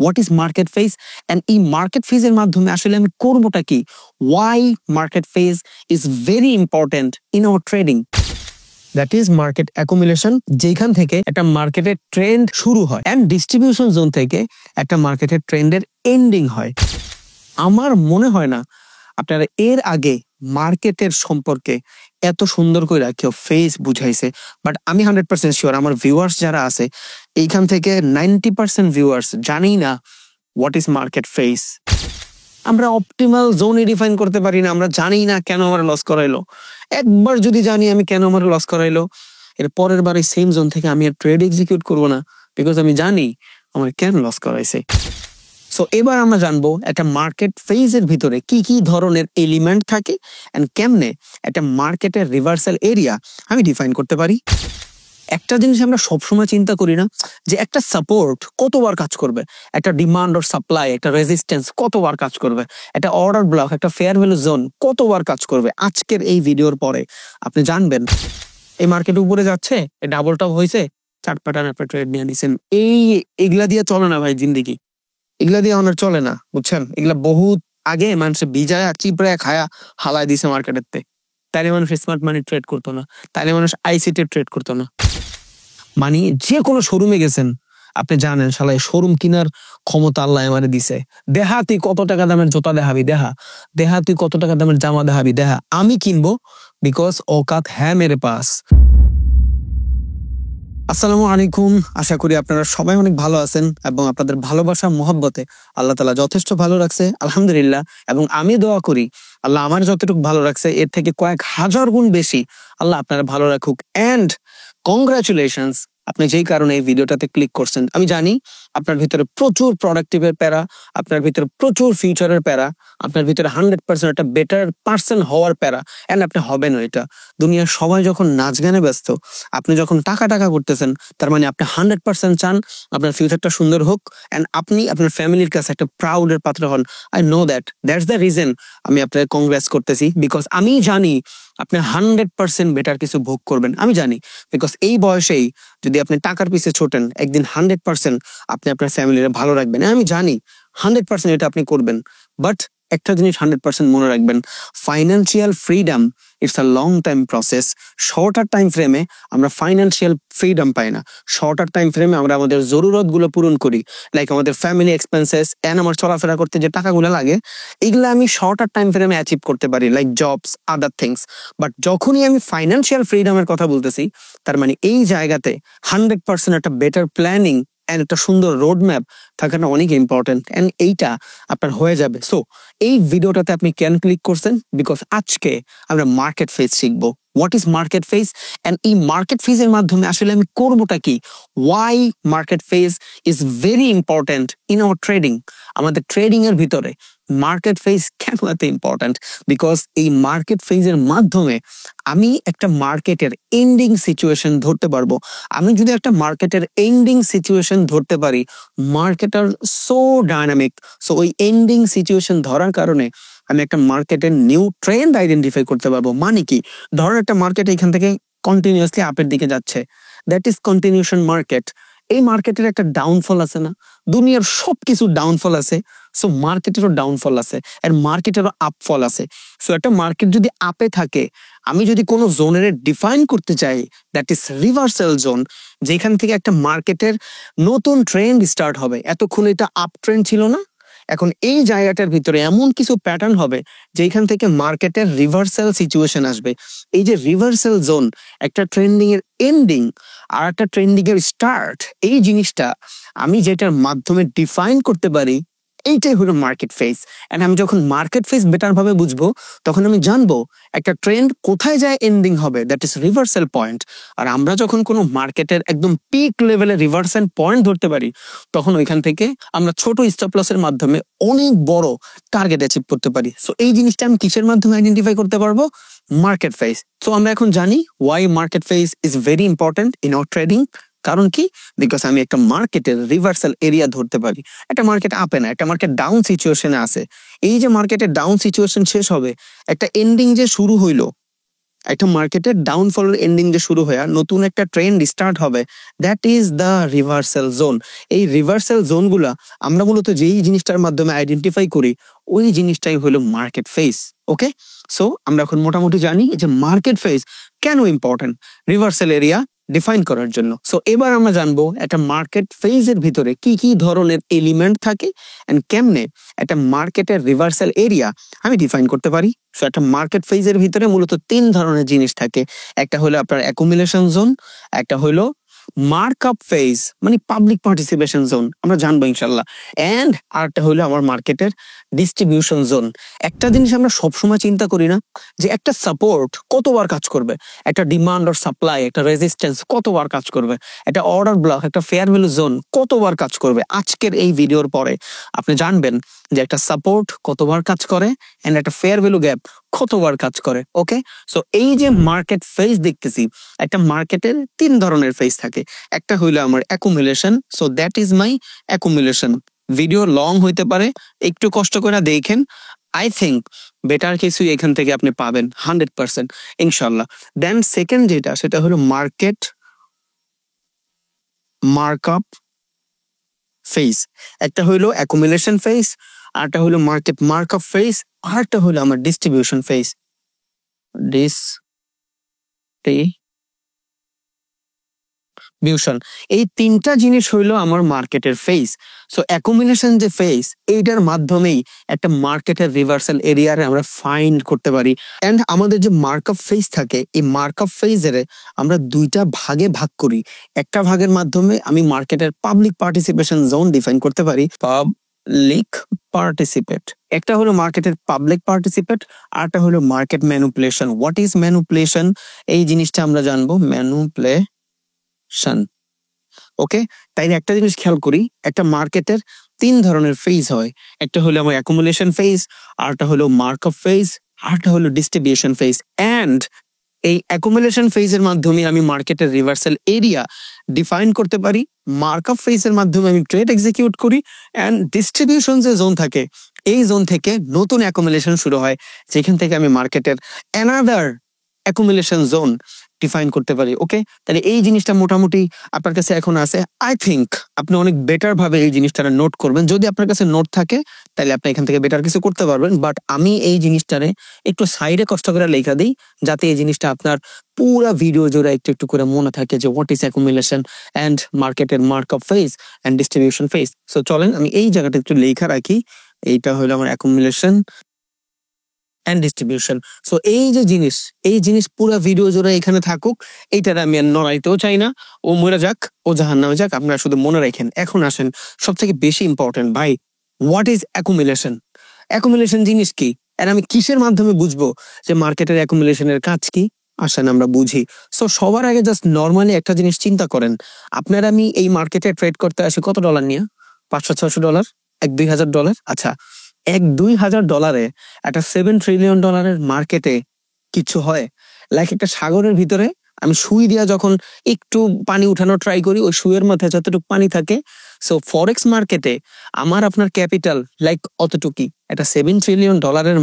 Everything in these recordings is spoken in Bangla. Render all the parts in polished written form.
What is market phase and এই মার্কেট ফেজের মাধ্যমে আসলে আমি করবোটা কি, why market phase is very important in our trading. That is market accumulation, যেখান থেকে একটা মার্কেটের ট্রেন্ড শুরু হয়, অ্যান্ড ডিস্ট্রিবিউশন জোন থেকে একটা মার্কেটের ট্রেন্ডের এন্ডিং হয়। আমার মনে হয় না আপনারা এর আগে মার্কেটের সম্পর্কে এত সুন্দর করে কেউ ফেজ বুঝাইছে, বাট আমি 100% শিওর আমার ভিউয়ার্স যারা আছে এইখান থেকে 90% ভিউয়ার্স জানি না হোয়াট ইজ মার্কেট ফেজ। আমরা অপটিমাল জোনই ডিফাইন করতে পারি না, আমরা জানি না কেন আমার লস করাইলো। একবার যদি জানি আমি কেন আমার লস করাইলো, এর পরের বার এই সেম জোন থেকে আমি আর ট্রেড এক্সিকিউট করবো না, বিকজ আমি জানি আমার কেন লস করাইছে। সো এবার আমরা জানবো একটা মার্কেট ফেজের ভিতরে কি কি ধরনের এলিমেন্ট থাকে এন্ড কেমনে একটা মার্কেটের রিভার্সাল এরিয়া আমি ডিফাইন করতে পারি। একটা জিনিস আমরা সবসময় চিন্তা করি না যে একটা সাপোর্ট কতবার কাজ করবে, একটা ডিমান্ড অর সাপ্লাই, একটা রেজিস্ট্যান্স কতবার কাজ করবে, একটা অর্ডার ব্লক, একটা ফেয়ার ভ্যালু জোন কতবার কাজ করবে। আজকের এই ভিডিওর পরে আপনি জানবেন এই মার্কেট উপরে যাচ্ছে, ডাবল টপ হয়েছে, চার্ট প্যাটার্ন আপনি ট্রেড নিয়ে নিছেন। এগুলা দিয়ে চলে না ভাই জিন্দিগি, এগুলা দিয়ে অনার চলে না, বুঝছেন? এগুলা বহুত আগে মানুষ ভিজায়া চিপড়ায়া খায়া হালাই দিছে মার্কেটের। তাইলে মানুষ স্মার্ট মানি ট্রেড করতো না, তাইলে মানুষ আইসিটি ট্রেড করতো না। মানে যে কোনো শোরুমে গেছেন আপনি জানেন শালা শোরুম কিনার ক্ষমতা আল্লাহ আমারে দিছে। দেহা তুই কত টাকা দামের জুতা দেখাবি, দেহা তুই কত টাকা দামের জামা দেখাবি, দেহা আমি কিনবো, বিকজ औकात है मेरे पास। আসসালামু আলাইকুম, আশা করি আপনারা সবাই অনেক ভালো আছেন এবং আপনাদের ভালোবাসা মহব্বতে আল্লাহ তাআলা যথেষ্ট ভালো রাখছে, আলহামদুলিল্লাহ। এবং আমি দোয়া করি আল্লাহ আমার যতটুকু ভালো রাখছে এর থেকে কয়েক হাজার গুণ বেশি আল্লাহ আপনারা ভালো রাখুক। এন্ড কংগ্রাচুলেশনস, আপনি যেই কারণে এই ভিডিওটাতে ক্লিক করছেন। আমি জানি আপনার ভিতরে প্রচুর প্রোডাক্টিভের প্যারা, আপনার ভিতরে প্রচুর ফিউচারের প্যারা, আপনার ভিতরে 100% একটা বেটার পার্সন হওয়ার প্যারা, এন্ড আপনি হবেন। এটা দুনিয়ার সবাই যখন নাচ গানে ব্যস্ত, আপনি যখন টাকা টাকা করতেছেন, তার মানে আপনি 100% চান আপনার ফিউচারটা সুন্দর হোক এন্ড আপনি আপনার ফ্যামিলির কাছে একটা প্রাউডের পাত্র হন। I know that's the reason আমি আপনাকে কংগ্রেস করতেছি, বিকজ আমি জানি আপনি 100% বেটার কিছু ভোগ করবেন। আমি জানি, বিকজ এই বয়সেই যদি আপনি টাকার পিছে ছোটেন, একদিন 100% আপনি আপনার ফ্যামিলির ভালো রাখবেন। আমি জানি 100% এটা আপনি করবেন। বাট একটা জিনিস 100% মনে রাখবেন, financial freedom it's a long time process. Shorter time ফ্রেমে আমরা ফাইন্যান্সিয়াল ফ্রিডম পাই না। শর্টার টাইম ফ্রেমে আমরা আমাদের জরুরত গুলো পূরণ করি, লাইক আমাদের ফ্যামিলি এক্সপেন্সেস এন্ড আমার চলাফেরা করতে যে টাকাগুলো লাগে, এগুলো আমি শর্টার টাইম ফ্রেমে অ্যাচিভ করতে পারি, like jobs, other things. But যখনই আমি ফাইন্যান্সিয়াল ফ্রিডমের কথা বলতেছি, তার মানে এই জায়গাতে 100% একটা বেটার প্ল্যানিং এন্ড একটা সুন্দর রোড ম্যাপ থাকাটা অনেক ইম্পর্টেন্ট, এন্ড এইটা আপনার হয়ে যাবে। সো এই ভিডিওটাতে আপনি কেন ক্লিক করছেন, বিকজ আজকে আমরা মার্কেট ফেজ শিখবো। What is market phase and এই মার্কেট ফেজের মাধ্যমে আসলে আমি করবোটা কি, why market phase is very important in our trading. আমাদের ট্রেডিং এর ভিতরে মার্কেট ফেজ কেন এত ইম্পর্টেন্ট, বিকজ এই মার্কেট ফেজের মাধ্যমে আমি একটা মার্কেটের এন্ডিং সিচুয়েশন ধরতে পারবো। আমি যদি একটা মার্কেটের এন্ডিং সিচুয়েশন ধরতে পারি, মার্কেট আর সো ডাইনামিক, সো ওই এন্ডিং সিচুয়েশন ধরার কারণে আমি একটা মার্কেটের নিউ ট্রেন্ড আইডেন্টিফাই করতে পারবো। মানে কি, ধরো একটা মার্কেট এখান থেকে কন্টিনিউয়াসলি আপের দিকে যাচ্ছে, দ্যাট ইজ কন্টিনিউশন মার্কেট। এই মার্কেটের একটা ডাউনফল আছে না, দুনিয়ার সবকিছু ডাউনফল আছে, সো মার্কেটেরও ডাউনফল আছে, আর মার্কেটেরও আপফল আছে। সো একটা মার্কেট যদি আপে থাকে, আমি যদি কোনো জোনের ডিফাইন করতে চাই, দ্যাট ইজ রিভার্সাল জোন, যেখান থেকে একটা মার্কেটের নতুন ট্রেন্ড স্টার্ট হবে। এতক্ষণ এটা আপ ট্রেন্ড ছিল না, এখন এই জায়গাটার ভিতরে এমন কিছু প্যাটার্ন হবে যেখান থেকে মার্কেটের রিভার্সাল সিচুয়েশন আসবে। এই যে রিভার্সাল জোন, একটা ট্রেন্ডিং এর এন্ডিং আর একটা ট্রেন্ডিং এর স্টার্ট, এই জিনিসটা আমি যেটার মাধ্যমে ডিফাইন করতে পারি, এইটাই হলো মার্কেট ফেজ। এন্ড আমি যখন মার্কেট ফেজ বেটার ভাবে বুঝবো, তখন আমি জানবো একটা ট্রেন্ড কোথায় যায় এন্ডিং হবে, দ্যাট ইজ রিভার্সাল পয়েন্ট। আর আমরা যখন কোনো মার্কেটের একদম পিক লেভেলে রিভার্সাল পয়েন্ট ধরতে পারি, তখন ওইখান থেকে আমরা ছোট স্টপ লসের মাধ্যমে অনেক বড় টার্গেট অ্যাচিভ করতে পারি। সো এই জিনিসটা আমি কিসের মাধ্যমে আইডেন্টিফাই করতে পারবো, মার্কেট ফেজ। সো আমরা এখন জানি why market phase is very important in our trading. কারণ কি, বিকজ আমি একটা মার্কেটের রিভার্সাল এরিয়া ধরতে পারি। একটা মার্কেট আপে না, একটা মার্কেট ডাউন সিচুয়েশনে আছে। এই যে মার্কেটের ডাউন সিচুয়েশন শেষ হবে, একটা এন্ডিং যে শুরু হইলো, একটা মার্কেটের ডাউনফল এন্ডিং যে শুরু হয়ে নতুন একটা ট্রেন্ড স্টার্ট হবে, that is the reversal zone. এই রিভার্সাল জোনগুলা আমরা মূলত যেই জিনিসটার মাধ্যমে আইডেন্টিফাই করি ওই জিনিসটাই হলো মার্কেট ফেজ। ওকে, সো আমরা এখন মোটামুটি জানি যে মার্কেট ফেজ কেন ইম্পর্টেন্ট রিভার্সাল এরিয়া ডিফাইন করার জন্য। সো এবার আমরা জানবো একটা মার্কেট ফেজের ভিতরে কি কি ধরনের এলিমেন্ট থাকে এন্ড কেমনে একটা মার্কেটের রিভার্সাল এরিয়া আমি ডিফাইন করতে পারি। সো একটা মার্কেট ফেজের ভিতরে মূলত 3 ধরনের জিনিস থাকে। একটা হলো আপনার অ্যাকুমুলেশন জোন, একটা হলো মার্কআপ ফেজ মানে পাবলিক পার্টিসিপেশন জোন, আমরা জানবো ইনশাল্লাহ, এন্ড আরেকটা হলো আমার মার্কেটের ডিস্ট্রিবিউশন জোন। একটা জিনিস আমরা সবসময় চিন্তা করি না যে একটা সাপোর্ট কতবার কাজ করবে, একটা ডিমান্ড আর সাপ্লাই, একটা রেজিস্ট্যান্স কতবার কাজ করবে, একটা অর্ডার ব্লক, একটা ফেয়ার ভ্যালু জোন কতবার কাজ করবে। আজকের এই ভিডিওর পরে আপনি জানবেন যে একটা সাপোর্ট কতবার কাজ করে এন্ড একটা ফেয়ার ভ্যালু গ্যাপ কতবার কাজ করে। ওকে, সো এই যে মার্কেট ফেজ দেখতেছি, একটা মার্কেটের 3 ধরনের ফেজ থাকে। একটা হইলো আমার accumulation, so that is my accumulation. Video long হইতে পারে, একটু কষ্ট করে দেখেন, আই থিঙ্ক বেটার কিছু এখান থেকে আপনি পাবেন 100% ইনশাল্লাহ। দেন সেকেন্ড যেটা সেটা হলো মার্কেট মার্কআপ ফেজ। একটা হইলো অ্যাকুমুলেশন ফেজ, আরটা হলো মার্কেট মার্কআপ ফেজ, আরটা হলো আমার ডিস্ট্রিবিউশন ফেজ। ডিস্ট্রিবিউশন, এই 3টা জিনিস হইলো আমার মার্কেটের ফেজ। সো অ্যাকুমুলেশন যে ফেজ, এইটার মাধ্যমেই একটা মার্কেটের রিভার্সাল এরিয়ারে আমরা ফাইন্ড করতে পারি। এন্ড আমাদের যে মার্কআপ ফেজ থাকে, এই মার্কআপ ফেজের আমরা 2টা ভাগে ভাগ করি। একটা ভাগের মাধ্যমে আমি মার্কেটের পাবলিক পার্টিসিপেশন জোন ডিফাইন করতে পারি, পাবলিক পার্টিসিপেট। একটা হলো মার্কেটের পাবলিক পার্টিসিপেট, আরটা হলো market manipulation. What is manipulation, এই জিনিসটা আমরা জানবো, ম্যানুপুলেশন। ওকে, তাই একটা জিনিস খেয়াল করি, একটা মার্কেটের 3 ধরনের ফেজ হয়। একটা হলো আমার অ্যাকুমুলেশন ফেজ, আরটা হলো মার্কআপ ফেজ, আরটা হলো ডিস্ট্রিবিউশন ফেজ। এন্ড এই অ্যাকুমুলেশন ফেজের মাধ্যমে আমি মার্কেটের রিভার্সাল এরিয়া ডিফাইন করতে পারি, মার্কআপ ফেজের মাধ্যমে আমি ট্রেড এক্সিকিউট করি, এন্ড ডিস্ট্রিবিউশন যে জোন থাকে এই জোন থেকে নতুন অ্যাকুমুলেশন শুরু হয়, যেখান থেকে আমি মার্কেটের অ্যানাদার অ্যাকুমুলেশন জোন ডিফাইন করতে পারি। ওকে, তাহলে এই জিনিসটা মোটামুটি আপনার কাছে এখন আছে। আই থিঙ্ক আপনি অনেক বেটার ভাবে এই জিনিসটা নোট করবেন। যদি আপনার কাছে নোট থাকে তাহলে আপনি এখান থেকে বেটার কিছু করতে পারবেন, বাট আমি এই জিনিসটারে একটু সাইডে কষ্ট করে লেখা দিই যাতে এই জিনিসটা আপনার পুরা ভিডিও জুড়ে একটু একটু করে মনে থাকে যে হোয়াট ইজ অ্যাকুমুলেশন এন্ড মার্কেটের markup phase and distribution phase. So চলেন আমি এই জায়গাটা একটু লেখা রাখি। এইটা হলো আমার অ্যাকুমুলেশন এন্ড ডিস্ট্রিবিউশন। সো এই যে জিনিস, এই জিনিস পুরো ভিডিও জুড়ে এখানে থাকুক, এইটার আমি আর নড়াইতেও চাই না। ও মরে যাক, ও জাহান্নামে যাক, আপনারা শুধু মনে রাখেন। এখন আসেন সব থেকে বেশি ইম্পর্টেন্ট, ভাই, হোয়াট ইজ অ্যাকুমুলেশন? অ্যাকুমুলেশন জিনিস কি, আর আমি কিসের মাধ্যমে বুঝবো যে মার্কেটের অ্যাকুমুলেশনের কাজ কি? আসেন আমরা বুঝি। সো সবার আগে জাস্ট নর্মালি একটা জিনিস চিন্তা করেন, আপনার আমি এই মার্কেটে ট্রেড করতে আসি কত ডলার নিয়ে? $500-600, $1,000-2,000। আচ্ছা, $1,000-2,000 একটা $7 ট্রিলিয়ন মার্কেটে কিছু হয়? লাইক একটা সাগরের ভিতরে আমি সুই দিয়া যখন একটু পানি উঠানো ট্রাই করি, ওই সুইয়ের মধ্যে যতটুকু পানি থাকে। সো ফরেক্স মার্কেটে আমার আপনার ক্যাপিটাল লাইক অতটুকুই। একটা $7 ট্রিলিয়ন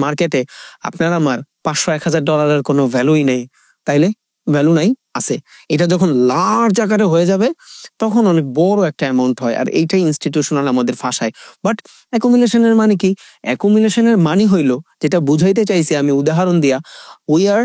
মার্কেটে আপনার আমার $500-1,000 কোনো ভ্যালুই নেই, তাইলে? ভ্যালু নাই, আছে। এটা যখন লার্জ আকারে হয়ে যাবে তখন অনেক বড় একটা অ্যামাউন্ট হয়, আর এইটাই ইনস্টিটিউশনাল আমাদের ফাঁসায়। বাট অ্যাকুমুলেশনের মানে কি? অ্যাকুমুলেশনের মানে হইলো, যেটা বুঝাইতে চাইছি আমি উদাহরণ দিয়া, উই আর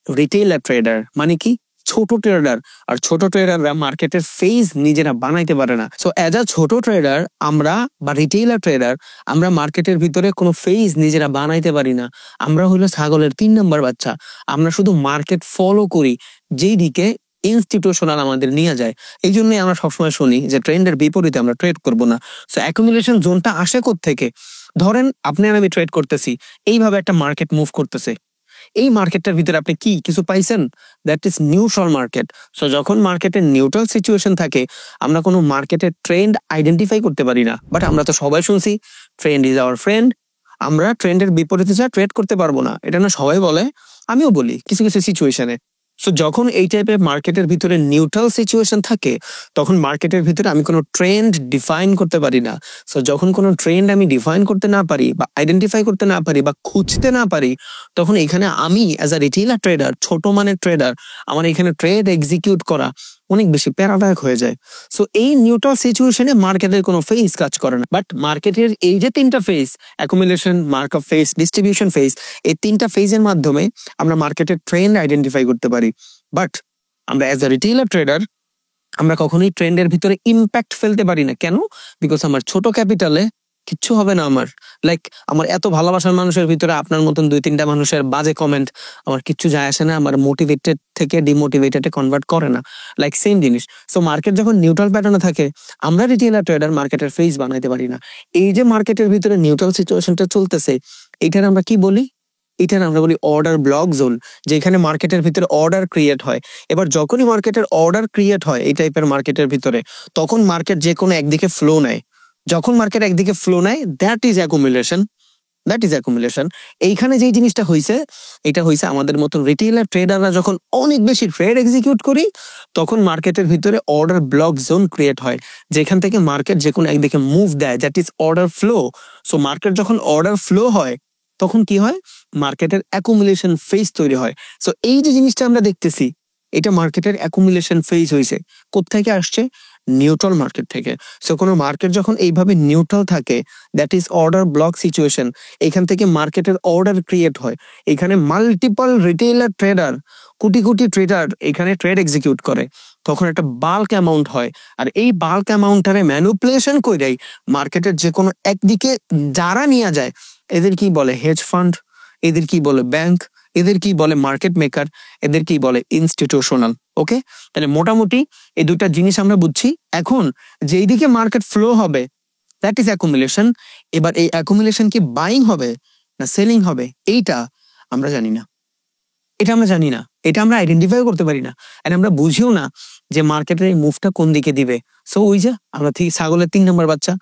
রিটেইলার ট্রেডার। মানে কি? ছোট ট্রেডার। আর ছোট ট্রেডাররা মার্কেটের ফেজ নিজেরা বানাইতে পারে না। সো অ্যাজ আ ছোট ট্রেডার আমরা বা রিটেইলার ট্রেডার, আমরা মার্কেটের ভিতরে কোনো ফেজ নিজেরা বানাইতে পারি না। আমরা হলো ছাগলের 3 নাম্বার বাচ্চা। আমরা শুধু মার্কেট ফলো করি যেই দিকে ইনস্টিটিউশনাল আমাদের নিয়ে যায়। এই জন্যই আমরা সবসময় শুনি যে ট্রেন্ডের বিপরীতে আমরা ট্রেড করব না। সো অ্যাকুমুলেশন জোনটা আসে থেকে? ধরেন আপনি আর আমি ট্রেড করতেছি, এইভাবে একটা মার্কেট মুভ করতেছে। এই মার্কেটটার ভিতরে আপনি কি কিছু পাইছেন? That is neutral market. So যখন মার্কেটের নিউট্রাল সিচুয়েশন থাকে, আমরা কোনো মার্কেটের ট্রেন্ড আইডেন্টিফাই করতে পারি না। বাট আমরা তো সবাই শুনছি ট্রেন্ড ইজ আওয়ার ফ্রেন্ড। আমরা ট্রেন্ডের বিপরীতে যা ট্রেড করতে পারবো না, এটা না সবাই বলে, আমিও বলি কিছু কিছু সিচুয়েশনে। সো যখন এই টাইপের মার্কেটের ভিতরে নিউট্রাল সিচুয়েশন থাকে, তখন মার্কেটের ভিতরে আমি কোনো ট্রেন্ড ডিফাইন করতে পারি না। সো যখন কোনো ট্রেন্ড আমি ডিফাইন করতে না পারি বা আইডেন্টিফাই করতে না পারি বা খুঁজতে না পারি, তখন এখানে আমি অ্যাজ আ রিটেইলার ট্রেডার, ছোট মানের ট্রেডার, আমার এখানে ট্রেড এক্সিকিউট করা অনেক বেশি প্যারাদায়ক হয়ে যায়। সো এই নিউট্রাল সিচুয়েশনে মার্কেটের কোনো ফেজ কাজ করে না। বাট মার্কেটের এই যে তিনটা phase, accumulation, markup phase, distribution phase, এই তিনটা ফেজের মাধ্যমে আমরা মার্কেটের ট্রেন্ড আইডেন্টিফাই করতে পারি। বাট আমরা অ্যাজ আ রিটেইলার ট্রেডার আমরা কখনোই ট্রেন্ডের ভিতরে ইম্প্যাক্ট ফেলতে পারি না। কেন? বিকজ আমার ছোট ক্যাপিটালে কিচ্ছু হবে না। লাইক আমার এত ভালোবাসার মানুষের ভিতরে আপনার মতন 2-3টা মানুষের বাজে কমেন্ট আমার কিচ্ছু যায় আসে না, আমার মোটিভেটেড থেকে ডিমোটিভেটেডে কনভার্ট করে না। লাইক সেম জিনিস। সো মার্কেট যখন নিউট্রাল প্যাটার্নে থাকে, আমরা রিটেইলার ট্রেডার মার্কেটের ফেজ বানাইতে পারি না। এই যে মার্কেটের ভিতরে নিউট্রাল সিচুয়েশনটা চলতেছে, এইটার আমরা কি বলি? এটার আমরা বলি অর্ডার ব্লক জোন, যেখানে মার্কেটের ভিতরে অর্ডার ক্রিয়েট হয়। এবার যখনই মার্কেটের অর্ডার ক্রিয়েট হয় এই টাইপের মার্কেটের ভিতরে, তখন মার্কেট যে কোনো একদিকে ফ্লো নেয়। যখন মার্কেট একদিকে ফ্লো নেয়, দ্যাট ইজ অ্যাকুমুলেশন। এইখানে যে জিনিসটা হয়েছে, এটা হয়েছে আমাদের মতন রিটেইলার ট্রেডাররা যখন অনেক বেশি ট্রেড এক্সিকিউট করি, তখন মার্কেটের ভিতরে অর্ডার ব্লক জোন ক্রিয়েট হয়, যেখান থেকে মার্কেট যে কোনো একদিকে মুভ দেয়, that is order flow. So market যখন অর্ডার ফ্লো হয়, তখন কি হয়? মার্কেটের অ্যাকুমুলেশন ফেজ তৈরি হয়। সো এই যে জিনিসটা আমরা দেখতেছি, এটা মার্কেটের অ্যাকুমুলেশন ফেজ হয়েছে। কোত্থেকে আসছে? নিউট্রাল মার্কেট থেকে। সো কোনো মার্কেট যখন এইভাবে নিউট্রাল থাকে, that is order block situation. এখান থেকে মার্কেটের অর্ডার ক্রিয়েট হয়। এখানে multiple retailer tedder, crore crore tedder এখানে ট্রেড এক্সিকিউট করে, তখন একটা বাল্ক অ্যামাউন্ট হয়। আর এই বাল্ক অ্যামাউন্টারে ম্যানুপুলেশন কইরাই মার্কেটের যে কোনো একদিকে যারা নিয়ে যায়, এদের কি বলে? হেজ ফান্ড, এদের কি বলে? ব্যাংক, এদের কি বলে? মার্কেট মেকার, এদের কি বলে? ইনস্টিটিউশনাল। ওকে, তাহলে মোটামুটি এই দুটা জিনিস আমরা বুঝছি। এখন যেই দিকে মার্কেট ফ্লো হবে, দ্যাট ইজ অ্যাকুমুলেশন। এবার এই অ্যাকুমুলেশন কি বাইং হবে না সেলিং হবে, এইটা আমরা জানি না। এটা আমরা আইডেন্টিফাই করতে পারি না। আর আমরা বুঝিও না যে মার্কেটের এই মুভটা কোন দিকে দিবে। সো ওই যে আমরা ঠিক ছাগলের 3 নম্বর বাচ্চা,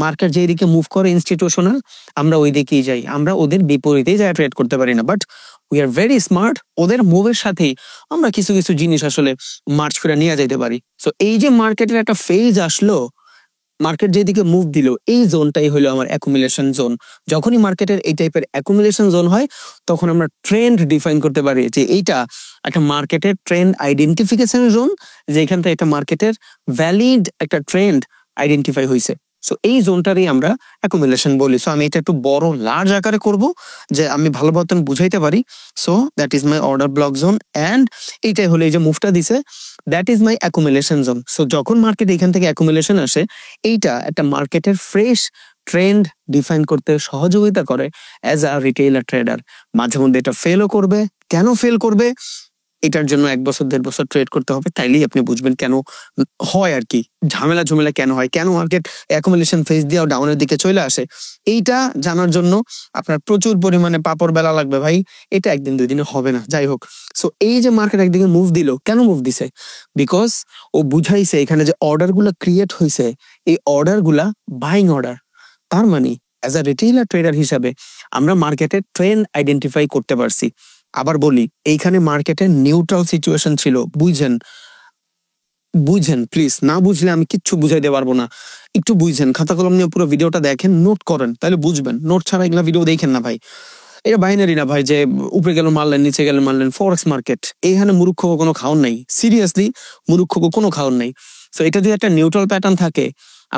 মার্কেট যেই দিকে মুভ করে ইনস্টিটিউশনাল, আমরা ওই দিকেই যাই, আমরা ওদের বিপরীতেই যাই ট্রেড করতে পারি না। But we are very smart, ওদের মুভের সাথেই আমরা কিছু কিছু জিনিস আসলে মার্চ করে নিয়ে যাইতে পারি। সো এই যে মার্কেটের একটা ফেজ আসলো, মার্কেট যেদিকে মুভ দিল, এই জোনটাই হলো আমার অ্যাকুমুলেশন জোন। যখনই মার্কেটের এই টাইপের অ্যাকুমুলেশন জোন হয়, তখন আমরা ট্রেন্ড ডিফাইন করতে পারি যে এইটা একটা মার্কেটের ট্রেন্ড আইডেন্টিফিকেশন জোন, যেখান থেকে একটা মার্কেটের ভ্যালিড একটা ট্রেন্ড আইডেন্টিফাই হয়েছে। সো এই জোনটারই আমরা অ্যাকুমুলেশন বলি। সো আমি এটা একটু বড় লার্জ আকারে করব, যে আমি ভালো মতন বুঝাইতে পারি। So that is my order block zone, and এইটাই হলো এই যে মুভটা দিছে, that is my accumulation zone. So যখন মার্কেট এখান থেকে অ্যাকুমুলেশন আসে, এইটা একটা মার্কেটের ফ্রেশ ট্রেন্ড ডিফাইন করতে সহযোগিতা করে অ্যাজ আ রিটেইলার ট্রেডার। মাঝে মধ্যে এটা ফেলও করবে। কেন ফেল করবে? এটার জন্য 1 বছর 1.5 বছর ট্রেড করতে হবে, তাইলেই আপনি বুঝবেন কেন হয় আর কি, ঝামেলা কেন হয়, কেন মার্কেট অ্যাকুমুলেশন ফেজ দিয়েও ডাউনের দিকে চলে আসে। এইটা জানার জন্য আপনার প্রচুর পরিমাণে পাপড় বেলা লাগবে ভাই, এটা একদিন 2 দিনে হবে না। যাই হোক, সো এই যে মার্কেট একদিকে মুভ দিল, কেন মুভ দিছে? বিকজ ও বুঝাইছে এখানে যে অর্ডার গুলা ক্রিয়েট হয়েছে, এই অর্ডার গুলা বাইং অর্ডার। তার মানে অ্যাজ আ রিটেইলার ট্রেডার হিসাবে আমরা মার্কেটের ট্রেন্ড আইডেন্টিফাই করতে পারছি। আবার বলি, এইখানে মার্কেটের নিউট্রাল সিচুয়েশন ছিল। বুঝেন প্লিজ, না বুঝলে আমি কিচ্ছু বুঝাইতে পারবো না। একটু বুঝেন, খাতা কলম নিয়ে পুরো ভিডিওটা দেখেন, নোট করেন, তাহলে বুঝবেন। নোট ছাড়া এগুলা ভিডিও দেখেন না ভাই। এটা বাইনারি না ভাই, যে উপরে গেল মারলেন, নিচে গেলে মারলেন। ফরেক্স মার্কেট, এইখানে মুরুক্ষ কোনো খাওন নাই, সিরিয়াসলি মুরুক্ষ কোনো খাওন নাই। তো এটা যদি একটা নিউট্রাল প্যাটার্ন থাকে,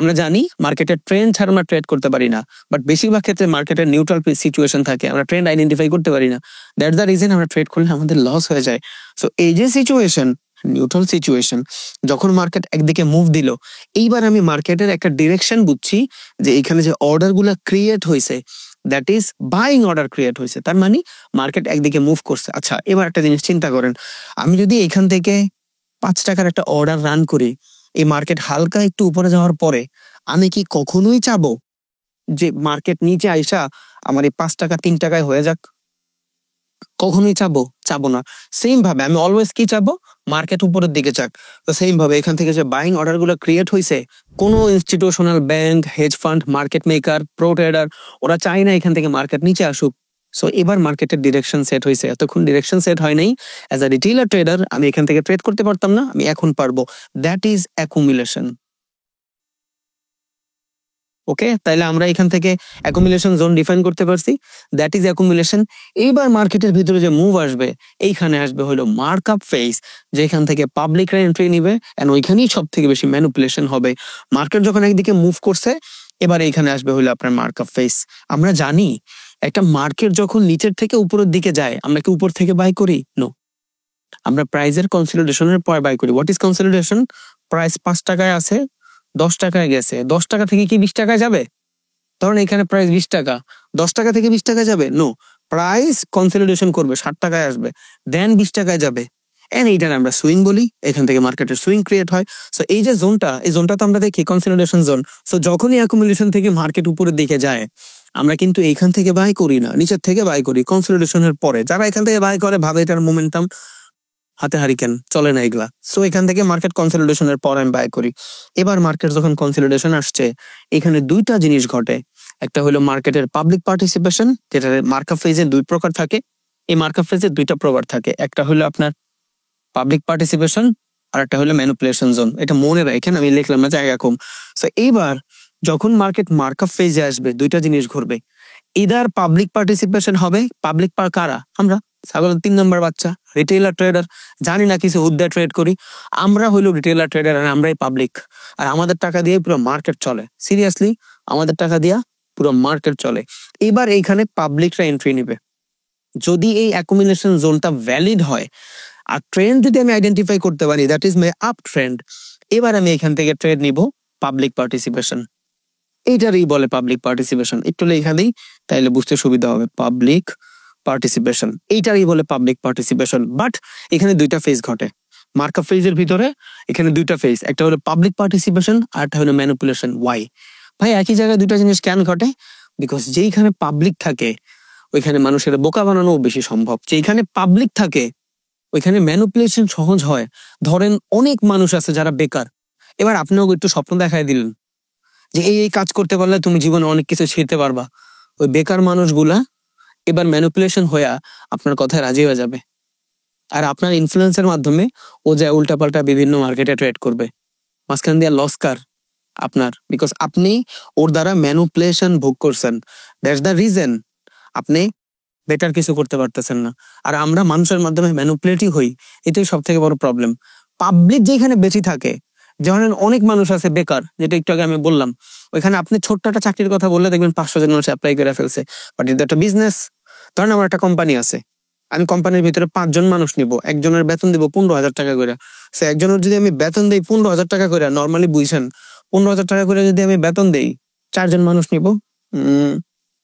আমরা জানি মার্কেটের ট্রেন্ড ছাড়া আমরা ট্রেড করতে পারি না। বাট বেশিরভাগ ক্ষেত্রে মার্কেটের নিউট্রাল সিচুয়েশন থাকে, আমরা ট্রেন্ড আইডেন্টিফাই করতে পারি না। দ্যাটস দ্য রিজন আমরা ট্রেড করলে আমাদের লস হয়ে যায়। সো এই যে সিচুয়েশন, নিউট্রাল সিচুয়েশন, যখন মার্কেট একদিকে মুভ দিল, এইবার আমি মার্কেটের একটা ডিরেকশন বুঝছি যে এখানে যে অর্ডার গুলা ক্রিয়েট হয়েছে, that is buying order create হয়েছে। তার মানে মার্কেট একদিকে মুভ করছে। আচ্ছা, এবার একটা জিনিস চিন্তা করেন, আমি যদি এখান থেকে 5 টাকার একটা অর্ডার রান করি, এই মার্কেট হালকা একটু উপরে যাওয়ার পরে আমি কি কখনোই চাবো যে মার্কেট নিচে আইসা আমার এই 5 টাকা 3 টাকায় হয়ে যাক? কখনোই চাবো না। সেম ভাবে আমি অলওয়েজ কি চাবো? মার্কেট উপরের দিকে যাক। তো সেম ভাবে এখান থেকে যে বাইং অর্ডার গুলো ক্রিয়েট হয়েছে, কোনো institutional bank, hedge fund, market maker, pro trader, ওরা চায় না এখান থেকে মার্কেট নিচে আসুক। সো এবার মার্কেটের ডিরেকশন সেট হয়েছে, এতক্ষণ ডিরেকশন সেট হয় নাই। অ্যাজ আ রিটেইলার ট্রেডার আমি এখান থেকে ট্রেড করতে পারতাম না, আমি এখন পারবো। That is accumulation. ওকে, তাইলে আমরা এখান থেকে অ্যাকুমুলেশন জোন ডিফাইন করতে পারছি, দ্যাট ইজ অ্যাকুমুলেশন। এইবার মার্কেটের ভিতরে যে মুভ আসবে, এইখানে আসবে হলো মার্কআপ ফেজ, যেখান থেকে পাবলিকরা এন্ট্রি নিবে, এন্ড ওইখানেই সব থেকে বেশি ম্যানিপুলেশন হবে। মার্কেট যখন একদিকে মুভ করছে, এবার এইখানে আসবে হলো আপনার মার্কআপ ফেজ। আমরা জানি একটা মার্কেট যখন নিচের থেকে উপরের দিকে যায়, আমরা কি উপর থেকে বাই করি? নো, আমরা প্রাইজের কনসলিডেশনের পর বাই করি। What is consolidation? প্রাইস 5 টাকায় আছে, 10 টাকায় গেছে, 10 টাকা থেকে কি 20 টাকায় যাবে? ধরেন এখানে প্রাইস 20 টাকা, 10 টাকা থেকে 20 টাকায় যাবে? নো, প্রাইস কনসলিডেশন করবে, 60 টাকায় আসবে, দেন 20 টাকায় যাবে। এন্ড এইটার আমরা সুইং বলি, এখান থেকে মার্কেটের সুইং ক্রিয়েট হয়। সো এই যে জোনটা, এই জোনটা তো আমরা দেখি কনসলিডেশন জোন। সো যখনই অ্যাকুমুলেশন থেকে মার্কেট উপরের দিকে যায়, আমরা কিন্তু এইখান থেকে বাই করি না, নিচের থেকে বাই করি কনসলিডেশনের পরে। যারা এখান থেকে বাই করে ভাবে এটার মোমেন্টাম হাতে হারিকেন, চলে না এগুলা। সো এখান থেকে মার্কেট কনসলিডেশনের পর আমি বাই করি। এবার মার্কেট যখন কনসলিডেশন আসছে, এখানে দুইটা জিনিস ঘটে। একটা হলো মার্কেটের পাবলিক পার্টিসিপেশন, যেটা মার্কআপ ফেজে 2 প্রকার থাকে। এই মার্কআপ ফেজে 2টা প্রকার থাকে, একটা হলো আপনার পাবলিক পার্টিসিপেশন, আর একটা হলো ম্যানিপুলেশন জোন। এটা মনে রাখেন, আমি লিখলাম না জায়গা কম। সো এইবার যখন মার্কেট মার্কআপ ফেজে আসবে, দুইটা জিনিস ঘটবে। ইদার পাবলিক পার্টিসিপেশন হবে, পাবলিক কারা? আমরা, ছাগলের 3 নম্বর বাচ্চা, রিটেইলার ট্রেডার, জানি না কিছু, হুদ্দা ট্রেড করি। আমরা হইলো রিটেইলার ট্রেডার, আর আমরাই পাবলিক। আর আমাদের টাকা দিয়ে পুরো মার্কেট চলে, সিরিয়াসলি আমাদের টাকা দিয়া পুরো মার্কেট চলে। এবার এইখানে পাবলিকরা এন্ট্রি নিবে। যদি এই অ্যাকুমুলেশন জোনটা ভ্যালিড হয়, আর ট্রেন্ড যদি আমি আইডেন্টিফাই করতে পারি, that is my up trend, এবার আমি এখান থেকে ট্রেড নিব পাবলিক পার্টিসিপেশন। এইটারই বলে পাবলিক পার্টিসিপেশন। একটু লেখা দিই, তাইলে বুঝতে সুবিধা হবে। পাবলিক পার্টিসিপেশন, এইটারই বলে পাবলিক পার্টিসিপেশন। বাট এখানে 2টা ফেজ ঘটে মার্কআপ ফেজের ভিতরে। এখানে 2টা ফেজ, একটা হলো পাবলিক পার্টিসিপেশন, আর একটা হলো ম্যানিপুলেশন। ওয়াই ভাই একই জায়গায় 2টা জিনিস কেন ঘটে? বিকজ যেইখানে পাবলিক থাকে, ওইখানে মানুষের বোকা বানানো বেশি সম্ভব। যেখানে পাবলিক থাকে, ওইখানে ম্যানিপুলেশন সহজ হয়। ধরেন অনেক মানুষ আছে যারা বেকার, এবার আপনিও একটু স্বপ্ন দেখায় দিলেন যে এই কাজ করতে পারলে তুমি জীবনে অনেক কিছু শিখতে পারবা। ওই বেকার মানুষগুলা এবার ম্যানিপুলেশন হইয়া আপনার কথায় রাজি হয়ে যাবে, আর আপনার ইনফ্লুয়েন্সের মাধ্যমে ও যায় উল্টাপাল্টা বিভিন্ন মার্কেটে ট্রেড করবে। মাঝখান দিয়ে লস কার? আপনার, বিকজ আপনি ওর দ্বারা ম্যানিপুলেশন ভোগ করছেন। দ্যাটস দ্য রিজন আপনি বেটার কিছু করতে পারতেছেন না। আর আমরা মানুষের মাধ্যমে ম্যানিপুলেটই হই, এটাই সব থেকে বড় প্রবলেম। পাবলিক যেখানে বেশি থাকে, যেমন অনেক মানুষ আছে বেকার, যেটা একটু আগে আমি বললাম, ওইখানে আপনি ছোট্ট একটা চাকরির কথা বললে দেখবেন 500 জন মানুষ অ্যাপ্লাই করে ফেলছে। বাট এটা একটা বিজনেস। ধরেন আমার একটা কোম্পানি আছে, আমি কোম্পানির ভিতরে 5 জন মানুষ নিব, একজনের বেতন দিব 15,000 টাকা করে। সে একজনের যদি আমি বেতন দেই 15,000 টাকা করে, নর্মালি বুঝছেন 15,000 টাকা করে যদি আমি বেতন দেই, 4 জন মানুষ নিব,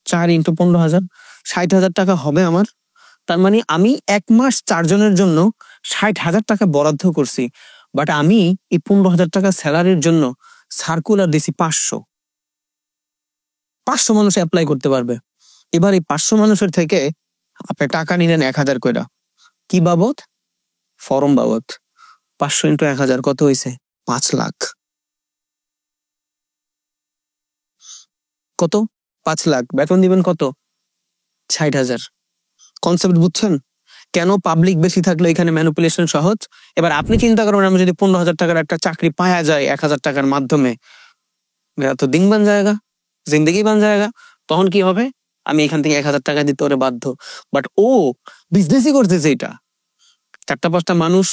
4 ইন্টু 15,000, 60,000 টাকা হবে আমার। তার মানে আমি 1 মাস 4 জনের জন্য 60,000 টাকা বরাদ্দ করছি। বাট আমি এই 15,000 টাকা স্যালারির জন্য সার্কুলার দিছি 500 মানুষ অ্যাপ্লাই করতে পারবে। এবার এই 500 মানুষের থেকে আপনি টাকা নিলেন 1,000 করে। কি বাবদ? ফর্ম বাবদ। 500 ইন্টু 1,000 কত হয়েছে? 5 লাখ। কত? 5 লাখ। বেতন দিবেন কত? 60,000। কনসেপ্ট বুঝছেন? কেন পাবলিক বেশি থাকলে এখানে ম্যানিপুলেশন সহজ? এবার আপনি চিন্তা করবেন, আমি যদি 15,000 টাকার একটা চাকরি পাওয়া যায় 1,000 টাকার মাধ্যমে, মেরা তো দিন বান জায়গা, জিন্দগি বান জায়গা। তখন কি হবে? আমি এখান থেকে 1,000 টাকা দিতে ওরে বাধ্য। বাট ও বিজনেসই করতেছে এটা। 4টা 5টা মানুষ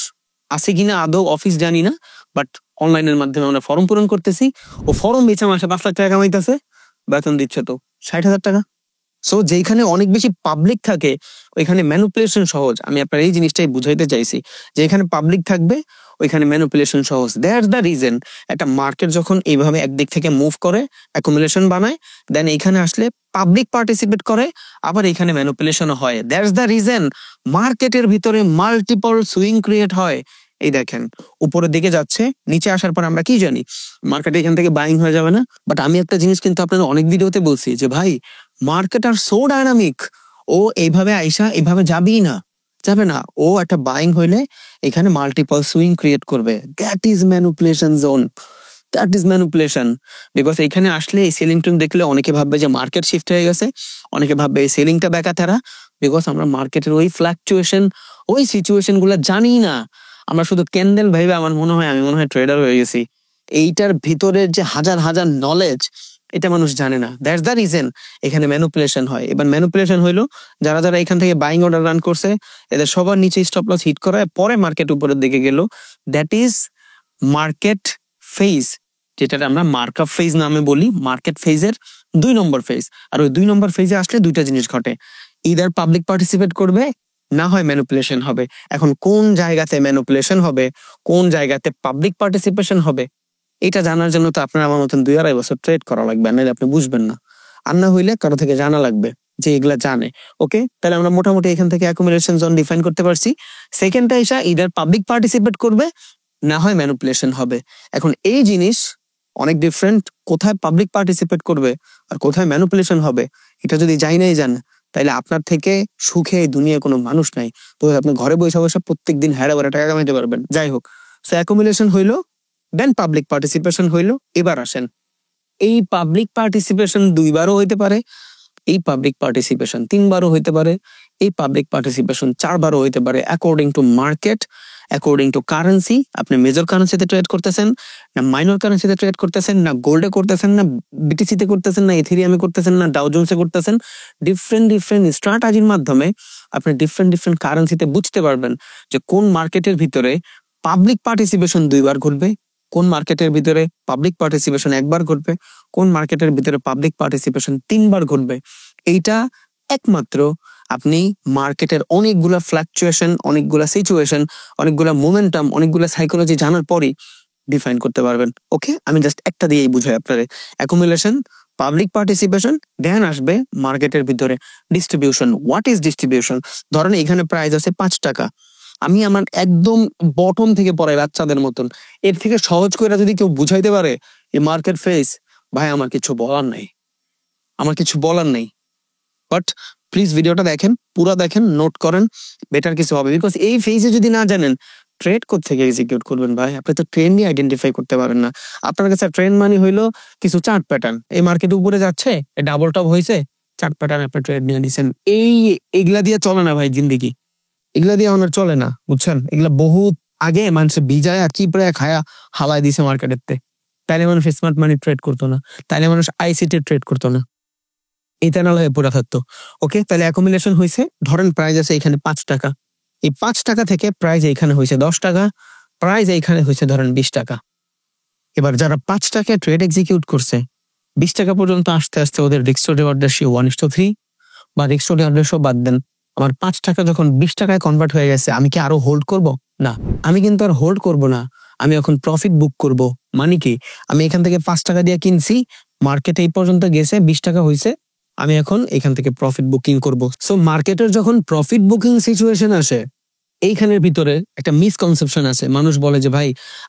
আছে কিনা আদৌ অফিস জানি না, বাট অনলাইনের মাধ্যমে আমরা ফর্ম পূরণ করতেছি, ও ফর্ম বেচে মাসে 5 লাখ টাকা কামাইতেছে, বেতন দিচ্ছে তো 60,000 টাকা। সো যেখানে অনেক বেশি পাবলিক থাকে, ওইখানে ম্যানিপুলেশন সহজ। আমি আপনার এই জিনিসটাই বুঝাইতে চাইছি, যে এখানে পাবলিক থাকবে, ওইখানে ম্যানিপুলেশন সহজ। দ্যাটস দ্য রিজন একটা মার্কেট যখন এইভাবে একদিক থেকে মুভ করে, অ্যাকুমুলেশন বানায়, দেন এইখানে আসলে পাবলিক পার্টিসিপেট করে, আবার এখানে ম্যানিপুলেশন হয়। দ্যাটস দ্য রিজন মার্কেটের ভিতরে মাল্টিপল সুইং ক্রিয়েট হয়। এই দেখেন উপরের দিকে যাচ্ছে, নিচে আসার পর আমরা কি জানি, মার্কেট এখান থেকে বাইং হয়ে যাবে না। বাট আমি একটা জিনিস কিন্তু আপনাদের অনেক ভিডিওতে বলছি যে ভাই, মার্কেট আর সো ডায়নামিক, ও এইভাবে আইসা এইভাবে যাবেই না, যাবে না। ও একটা বাইং হইলে এখানে মাল্টিপল সুইং ক্রিয়েট করবে। That is manipulation zone. That is manipulation. Because এখানে আসলে এই সেলিং টোন দেখলে অনেকে ভাববে যে মার্কেট শিফট হয়ে গেছে, অনেকে ভাববে এই সেলিংটা বেকাতারা। বিকজ আমরা মার্কেটের ওই ফ্লাকচুয়েশন, ওই সিচুয়েশন গুলা জানি না। আমরা শুধু ক্যান্ডেল ভাইবে আমি মনে হয় ট্রেডার হয়ে গেছি। এইটার ভিতরের যে হাজার হাজার নলেজ, এটা মানুষ জানে না। দ্যাটস দ্য রিজন এখানে ম্যানিপুলেশন হয়। এবার ম্যানিপুলেশন হইলো যারা যারা এখান থেকে বাইং অর্ডার রান করছে, এদের সবার নিচে স্টপ লস হিট করায় পরে মার্কেট উপরের দিকে গেল। দ্যাট ইজ মার্কেট ফেজ, যেটা আমরা মার্কআপ ফেজ নামে বলি। মার্কেট ফেজের 2 নম্বর ফেজ। আর ওই 2 নম্বর ফেজে আসলে দুইটা জিনিস ঘটে, ইদার পাবলিক পার্টিসিপেট করবে, না হয় ম্যানিপুলেশন হবে। এখন কোন জায়গাতে ম্যানিপুলেশন হবে, কোন জায়গাতে পাবলিক পার্টিসিপেশন হবে, এটা জানার জন্য তো আপনার আমার মতন 2-2.5 বছর ট্রেড করা লাগবে, নাহলে আপনি বুঝবেন না। আর না হইলে কারো থেকে জানা লাগবে যে এগুলা জানে। ওকে, তাহলে আমরা মোটামুটি এখান থেকে অ্যাকুমুলেশন জোন ডিফাইন করতে পারছি। সেকেন্ডটা এসা ইদার পাবলিক পার্টিসিপেট করবে, না হয় ম্যানিপুলেশন হবে। এখন এই জিনিস অনেক ডিফারেন্ট, কোথায় পাবলিক পার্টিসিপেট করবে আর কোথায় ম্যানিপুলেশন হবে, এটা যদি জান তাইলে আপনার থেকে সুখে এই দুনিয়ায় কোনো মানুষ নাই। তো আপনি ঘরে বসে বসে প্রত্যেকদিন হারে টাকা কামাইতে পারবেন। যাই হোক, সো অ্যাকুমুলেশন হইলো, দেন পাবলিক পার্টিসিপেশন হইলো। এবার আসেন, এই পাবলিক পার্টিসিপেশন 2 বারও হইতে পারে, এই পাবলিক পার্টিসিপেশন 3 বারও হইতে পারে, এই পাবলিক পার্টিসিপেশন 4 বারও হইতে পারে, according to market, according to currency. আপনি মেজর কারেন্সিতে ট্রেড করতেছেন না মাইনর কারেন্সিতে ট্রেড করতেছেন, না গোল্ডে করতেছেন, না বিটিসিতে করতেছেন, না ইথেরিয়ামে করতেছেন, না ডাও জোন্সে করতেছেন। ডিফারেন্ট স্ট্র্যাটেজির মাধ্যমে আপনি ডিফারেন্ট কারেন্সিতে বুঝতে পারবেন যে কোন মার্কেটের ভিতরে পাবলিক পার্টিসিপেশন 2 বার ঘটবে, কোন মার্কেটের ভিতরে পাবলিক পার্টিসিপেশন 1 বার ঘটবে, কোন মার্কেটের ভিতরে পাবলিক পার্টিসিপেশন 3 বার ঘটবে। এইটা একমাত্র আপনি মার্কেটের অনেকগুলা ফ্লাকচুয়েশন, অনেকগুলা সিচুয়েশন, অনেকগুলা মোমেন্টাম, অনেকগুলা সাইকোলজি জানার পরই ডিফাইন করতে পারবেন। ওকে, আমি জাস্ট একটা দিয়েই বুঝাই আপনারে। অ্যাকুমুলেশন, পাবলিক পার্টিসিপেশন, দেন আসবে মার্কেটের ভিতরে ডিস্ট্রিবিউশন। What is distribution? ধরেন এখানে প্রাইস আছে 5 টাকা, আমি আমার একদম বটম থেকে পড়াই বাচ্চাদের মতন। এর থেকে সহজ করে যদি কেউ বুঝাইতে পারে এই মার্কেট ফেস, ভাই আমার কিছু বলার নাই, বাট প্লিজ ভিডিওটা দেখেন, পুরো দেখেন, নোট করেন, বেটার কিছু হবে। বিকজ এই ফেজে যদি না জানেন ট্রেড কোত্থেকে এক্সিকিউট করবেন ভাই, আপনি তো ট্রেন্ডই আইডেন্টিফাই করতে পারেন না। আপনার কাছে ট্রেন্ড মানে হইলো কিছু চার্ট প্যাটার্ন, এই মার্কেট উপরে যাচ্ছে, ডাবল টপ হয়েছে, চার্ট প্যাটার্ন আপনি ট্রেড নিয়ে নিছেন। এইগুলা দিয়ে চলে না ভাই জিন্দিগি, এগুলা দিয়ে আমার চলে না, বুঝছেন? এগুলা বহুত আগে মানুষ বিজায় আর কি প্রায় খায়া হালাই দিছে মার্কেটের তে। তাইলে মানুষ স্মার্ট মানি ট্রেড করতো না, তাইলে মানুষ আইসিটি ট্রেড করতো না, ইথানল হয়ে পুরা থাকতো। ওকে, তাহলে অ্যাকুমুলেশন হয়েছে, ধরেন প্রাইস আছে এখানে 5 টাকা, এই 5 টাকা থেকে প্রাইস এইখানে হয়েছে 10 টাকা, প্রাইস এইখানে হয়েছে ধরেন 20 টাকা। এবার যারা 5 টাকায় ট্রেড এক্সিকিউট করছে, 20 টাকা পর্যন্ত আসতে আসতে ওদের রিস্ক টু রিওয়ার্ড রেশিও 1:3, বা রিস্ক টু রিওয়ার্ড রেশিও বাদ দেন, আমার 5 টাকা যখন 20 টাকায় কনভার্ট হয়ে গেছে, আমি কি আরো হোল্ড করব? না, আমি কিন্তু আর হোল্ড করব না, আমি এখন প্রফিট বুক করব। মানে কি, আমি এখান থেকে 5 টাকা দিয়ে কিনছি, মার্কেট এই পর্যন্ত গেছে, 20 টাকা হয়েছে, আমি এখন এখান থেকে প্রফিট বুকিং করব। সো মার্কেটের যখন প্রফিট বুকিং সিচুয়েশন আসে, এইখানের ভিতরে একটা মিসকনসেপশন আছে। মানুষ বলে যে ভাই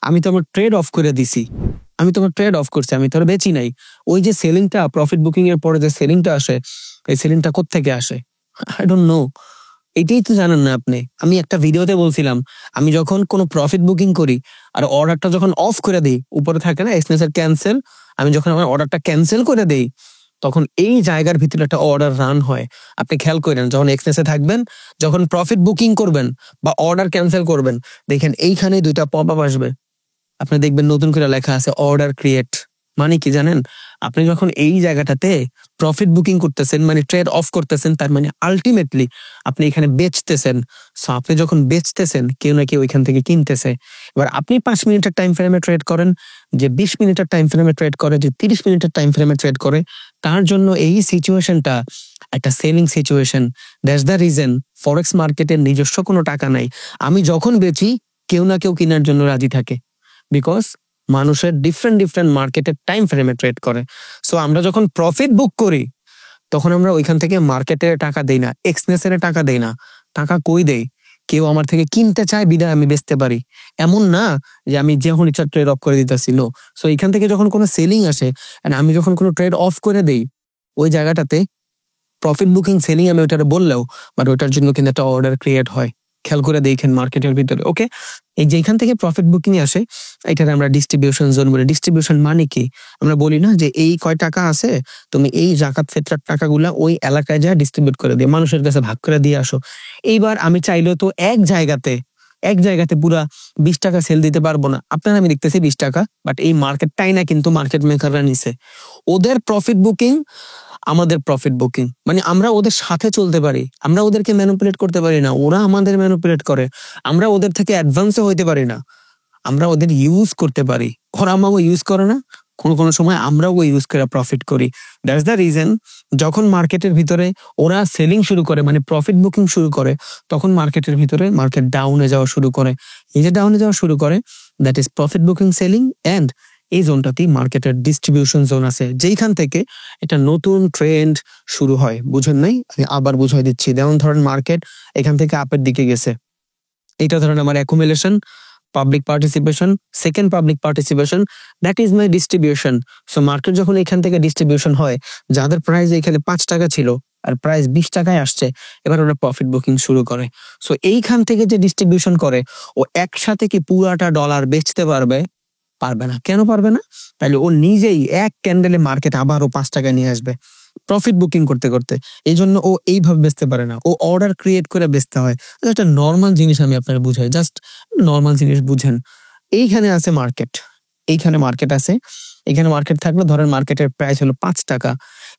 আমি তো আমার ট্রেড অফ করে দিছি, আমি তোমার ট্রেড অফ করছি, আমি তো আর বেচি নাই। ওই যে সেলিংটা, প্রফিট বুকিং এর পরে যে সেলিংটা আসে, এই সেলিংটা কোত্থেকে আসে? আই ডোন্ট নো, এটাই তো জানেন না আপনি। আমি একটা ভিডিওতে বলছিলাম, আমি যখন কোনো প্রফিট বুকিং করি আর অর্ডারটা যখন অফ করে দিই, উপরে থাকে না এক্সনেসের ক্যান্সেল, আমি যখন আমার অর্ডারটা ক্যান্সেল করে দেই, তখন এই জায়গার ভিতরে একটা অর্ডার রান হয়। আপনি খেয়াল করেন, যখন এক্সনেসে থাকবেন, যখন প্রফিট বুকিং করবেন বা অর্ডার ক্যান্সেল করবেন, দেখেন এইখানে 2টা পপ আপ আসবে, আপনি দেখবেন নতুন করে লেখা আছে অর্ডার ক্রিয়েট। মানে কি জানেন, আপনি যখন এই জায়গাটাতে প্রফিট বুকিং করতেছেন, মানে ট্রেড অফ করতেছেন, তার মানে আলটিমেটলি আপনি এখানে বেচতেছেন। সো আপনি যখন বেচতেছেন, কেউ না কেউ এখান থেকে কিনতেছে। এবার আপনি 5 মিনিটের টাইম ফ্রেমে ট্রেড করেন, যে 20 মিনিটের টাইম ফ্রেমে ট্রেড করে, যে 30 মিনিটের টাইম ফ্রেমে ট্রেড করে, তার জন্য এই সিচুয়েশনটা একটা selling situation. That's the reason forex মার্কেটের নিজস্ব কোনো টাকা নাই। আমি যখন বেচি, কেউ না কেউ কেনার জন্য রাজি থাকে, বিকজ মানুষের ডিফারেন্ট মার্কেটের টাইম ফ্রেমে ট্রেড করে। সো আমরা যখন প্রফিট বুক করি, তখন আমরা ওইখান থেকে মার্কেটের টাকা দেই না, এক্সনেসের টাকা দেই না। টাকা কই দেই? কেউ আমার থেকে কিনতে চায় বিদায় আমি বেচতে পারি, এমন না যে আমি যখন ইচ্ছা ট্রেড অফ করে দিতেছি। নো, সো এখান থেকে যখন কোনো সেলিং আসে, আমি যখন কোনো ট্রেড অফ করে দেই, ওই জায়গাটাতে প্রফিট বুকিং সেলিং আমি ওইটা বললেও, বাট ওইটার জন্য কিন্তু একটা অর্ডার ক্রিয়েট হয়। খেয়াল করে দেখেন মার্কেটের ভিতরে। ওকে, এই যেখান থেকে প্রফিট বুকিং আসে এটার আমরা ডিস্ট্রিবিউশন জোন বলি। ডিস্ট্রিবিউশন মানে কি? আমরা বলি না যে এই কয় টাকা আছে, তুমি এই জাকাত ফিতরার টাকাগুলা ওই এলাকায় যা ডিস্ট্রিবিউট করে দিয়ে মানুষের কাছে ভাগ করে দিয়ে আসো। এইবার আমি চাইলেও তো এক জায়গাতে পুরা 20 টাকা সেল দিতে পারবো না। আপনার আমি দেখতেছি 20 টাকা, বাট এই মার্কেটটাই না কিন্তু মার্কেট মেকাররা নিছে। ওদের প্রফিট বুকিং, আমাদের প্রফিট বুকিং, মানে আমরা ওদের সাথে চলতে পারি, আমরা ওদেরকে ম্যানিপুলেট করতে পারি না, ওরা আমাদের ম্যানিপুলেট করে। আমরা ওদের থেকে অ্যাডভান্সও হইতে পারি না, আমরা ওদের ইউজ করতে পারি, ওরা আমাকে ইউজ করে না। কোনো সময় আমরাও ইউজ করে প্রফিট করি। দ্যাটস দ্য রিজন যখন মার্কেটের ভিতরে ওরা সেলিং শুরু করে, মানে প্রফিট বুকিং শুরু করে, তখন মার্কেটের ভিতরে মার্কেট ডাউনে যাওয়া শুরু করে। এই যে ডাউনে যাওয়া শুরু করে, that is profit booking selling. And এই জোনটাতেই মার্কেটের ডিস্ট্রিবিউশন জোন আছে, যেখান থেকে একটা নতুন ট্রেন্ড শুরু হয়। বুঝেন নাই? আমি আবার বুঝাই দিচ্ছি। যেমন ধরেন মার্কেট এখান থেকে আপের দিকে গেছে, এটা ধরেন আমার accumulation, public participation, second public participation, that is my distribution. So market যখন এখান থেকে ডিস্ট্রিবিউশন হয়, যাদের প্রাইস এখানে 5 টাকা ছিল আর প্রাইস 20 টাকায় আসছে, এবার ওরা প্রফিট বুকিং শুরু করে। সো এইখান থেকে যে ডিস্ট্রিবিউশন করে, ও একসাথে কি পুরাটা ডলার বেচতে পারবে? পারবে না। কেন পারবে না? তাহলে ও নিজেই এক ক্যান্ডেলে মার্কেট আবারও 5 টাকা নিয়ে আসবে প্রফিট বুকিং করতে করতে। এই জন্য ও এইভাবে বেচতে পারে না, ও অর্ডার ক্রিয়েট করে বেচতে হয়। একটা নর্মাল জিনিস আমি আপনাকে বুঝাই, জাস্ট নর্মাল জিনিস বুঝেন। এইখানে আছে মার্কেট, এইখানে মার্কেট আছে, এখানে মার্কেট থাকলে ধরেন মার্কেটের প্রাইস হলো 5 টাকা,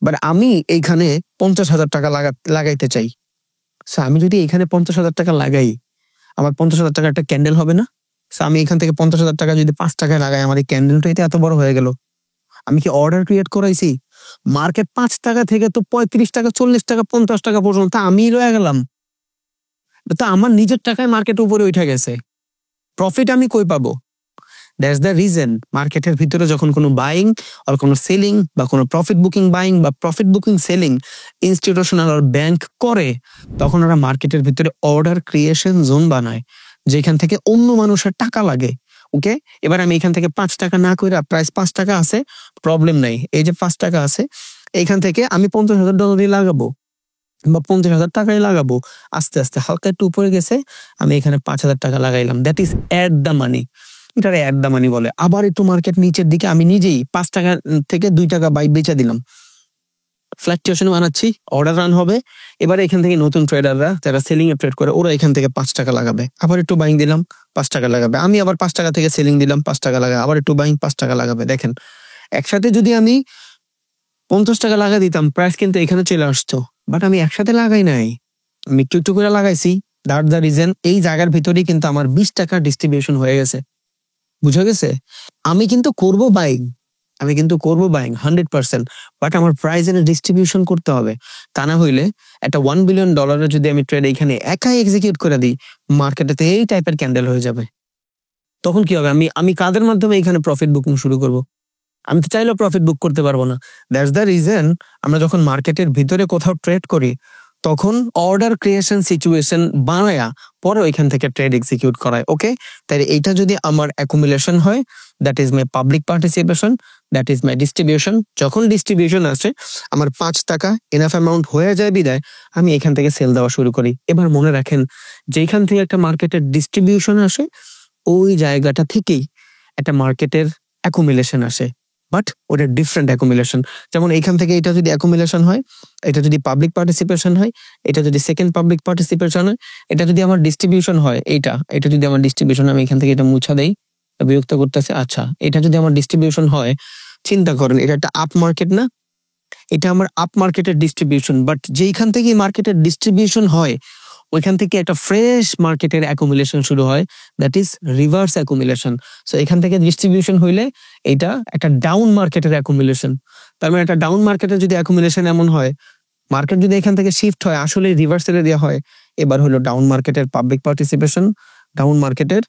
বাট আমি এইখানে 50,000 টাকা লাগাইতে চাই। সো আমি যদি এখানে 50,000 টাকা লাগাই, আমার 50,000 টাকা একটা ক্যান্ডেল হবে না? সো আমি এখান থেকে 50,000 টাকা যদি 5 টাকায় লাগাই, আমার এই ক্যান্ডেলটাই এত বড় হয়ে গেল। আমি কি অর্ডার ক্রিয়েট করাইছি? মার্কেট 5 টাকা থেকে তো 35 টাকা, 40 টাকা, 50 টাকা পর্যন্ত আমি রয়ে গেলাম। তো আমার নিজের টাকায় মার্কেট উপরে উঠে গেছে, প্রফিট আমি কই পাবো? দ্যাটস দ্য রিজন মার্কেটের ভিতরে যখন কোনো বাইং আর কোনো সেলিং বা কোনো প্রফিট বুকিং বাইং বা প্রফিট বুকিং সেলিং ইনস্টিটিউশনাল আর ব্যাংক করে, তখন ওরা মার্কেটের ভিতরে অর্ডার ক্রিয়েশন জোন বানায়, যেখান থেকে অন্য মানুষের টাকা লাগে। ওকে, এবার আমি এখান থেকে 5 টাকা না করে, প্রাইস 5 টাকা আছে, প্রবলেম নাই, এই যে 5 টাকা আছে, এইখান থেকে আমি 50,000 ডলারই লাগাবো বা 50,000 টাকাই লাগাবো। আস্তে আস্তে হালকা একটু উপরে গেছে, আমি এখানে 5,000 টাকা লাগাইলাম, that is at the money. এটারে অ্যাট দ্য মানি বলে। আবার একটু মার্কেট নিচের দিকে, আমি নিজেই 5 টাকা থেকে 2 টাকা বেচে দিলাম, ফ্লাকচুয়েশন বানাচ্ছি, অর্ডার রান হবে। এবার এখান থেকে নতুন ট্রেডাররা যারা সেলিং এ ট্রেড করে, ওরা এখান থেকে 5 টাকা লাগাবে, আবার একটু বাইং দিলাম, 5 টাকা লাগাবে। আমি আবার 5 টাকা থেকে সেলিং দিলাম, 5 টাকা লাগাবে, আবার একটু বাইং, 5 টাকা লাগাবে। দেখেন, একসাথে যদি আমি 50 টাকা লাগা দিতাম, প্রাইস কিন্তু এখানে চলে আসতো, বাট আমি একসাথে লাগাই নাই, আমি একটু একটু করে লাগাইছি। দ্যাট দ্য রিজন এই জায়গার ভিতরেই কিন্তু আমার 20 টাকা ডিস্ট্রিবিউশন হয়ে গেছে। বুঝা গেছে? আমি কিন্তু করব বাইং, 100%, বাট আমার প্রাইস এর ডিস্ট্রিবিউশন করতে হবে। তা না হইলে একটা $1 বিলিয়ন যদি আমি ট্রেড এখানে একাই এক্সিকিউট করে দিই, মার্কেটেতে এই টাইপের ক্যান্ডেল হয়ে যাবে। তখন কি হবে? আমি কাদের মাধ্যমে এখানে প্রফিট বুকিং শুরু করব? আমি তো চাইলেও প্রফিট বুক করতে পারবো না। দ্যাটস দ্য রিজন আমরা যখন মার্কেটের ভিতরে কোথাও ট্রেড করি, তখন অর্ডার ক্রিয়েশন সিচুয়েশন বানায়া পরে ওইখান থেকে ট্রেড এক্সিকিউট করায়। ওকে, তাই এইটা যদি আমার অ্যাকুমুলেশন হয়, that is my public participation, that is my distribution. যখন ডিস্ট্রিবিউশন আসে, আমার 5 টাকা এনাফ অ্যামাউন্ট হয়ে যায় বিদায় আমি এখান থেকে সেল দেওয়া শুরু করি। এবার মনে রাখেন, যেখান থেকে একটা মার্কেটের ডিস্ট্রিবিউশন আসে, ওই জায়গাটা থেকেই একটা মার্কেটের অ্যাকুমুলেশন আসে, বাট ওটা ডিফারেন্ট অ্যাকুমুলেশন। যেমন এইখান থেকে এটা যদি অ্যাকুমুলেশন হয়, এটা যদি পাবলিক পার্টিসিপেশন হয়, এটা যদি সেকেন্ড পাবলিক পার্টিসিপেশন হয়, এটা যদি আমার ডিস্ট্রিবিউশন হয়, এটা যদি আমার ডিস্ট্রিবিউশন, আমি এখান থেকে এটা মুছা দেই, বিরক্ত করতেছে। আচ্ছা, এটা যদি আমার ডিস্ট্রিবিউশন হয়, চিন্তা করেন, এটা একটা আপ মার্কেট না? এটা আমার আপ মার্কেটের ডিস্ট্রিবিউশন, বাট যেইখান থেকে মার্কেটের ডিস্ট্রিবিউশন হয়, ওইখান থেকে একটা ফ্রেশ মার্কেটের অ্যাকুমুলেশন শুরু হয়, that is reverse accumulation. So এখান থেকে ডিস্ট্রিবিউশন হইলে এটা একটা ডাউন মার্কেটের অ্যাকুমুলেশন। তার মানে একটা ডাউন মার্কেটের যদি অ্যাকুমুলেশন এমন হয়, মার্কেট যদি এখান থেকে শিফট হয়, আসলে রিভার্সালে দেওয়া হয়, এবার হলো ডাউন মার্কেটের পাবলিক পার্টিসিপেশন, ডাউন মার্কেটের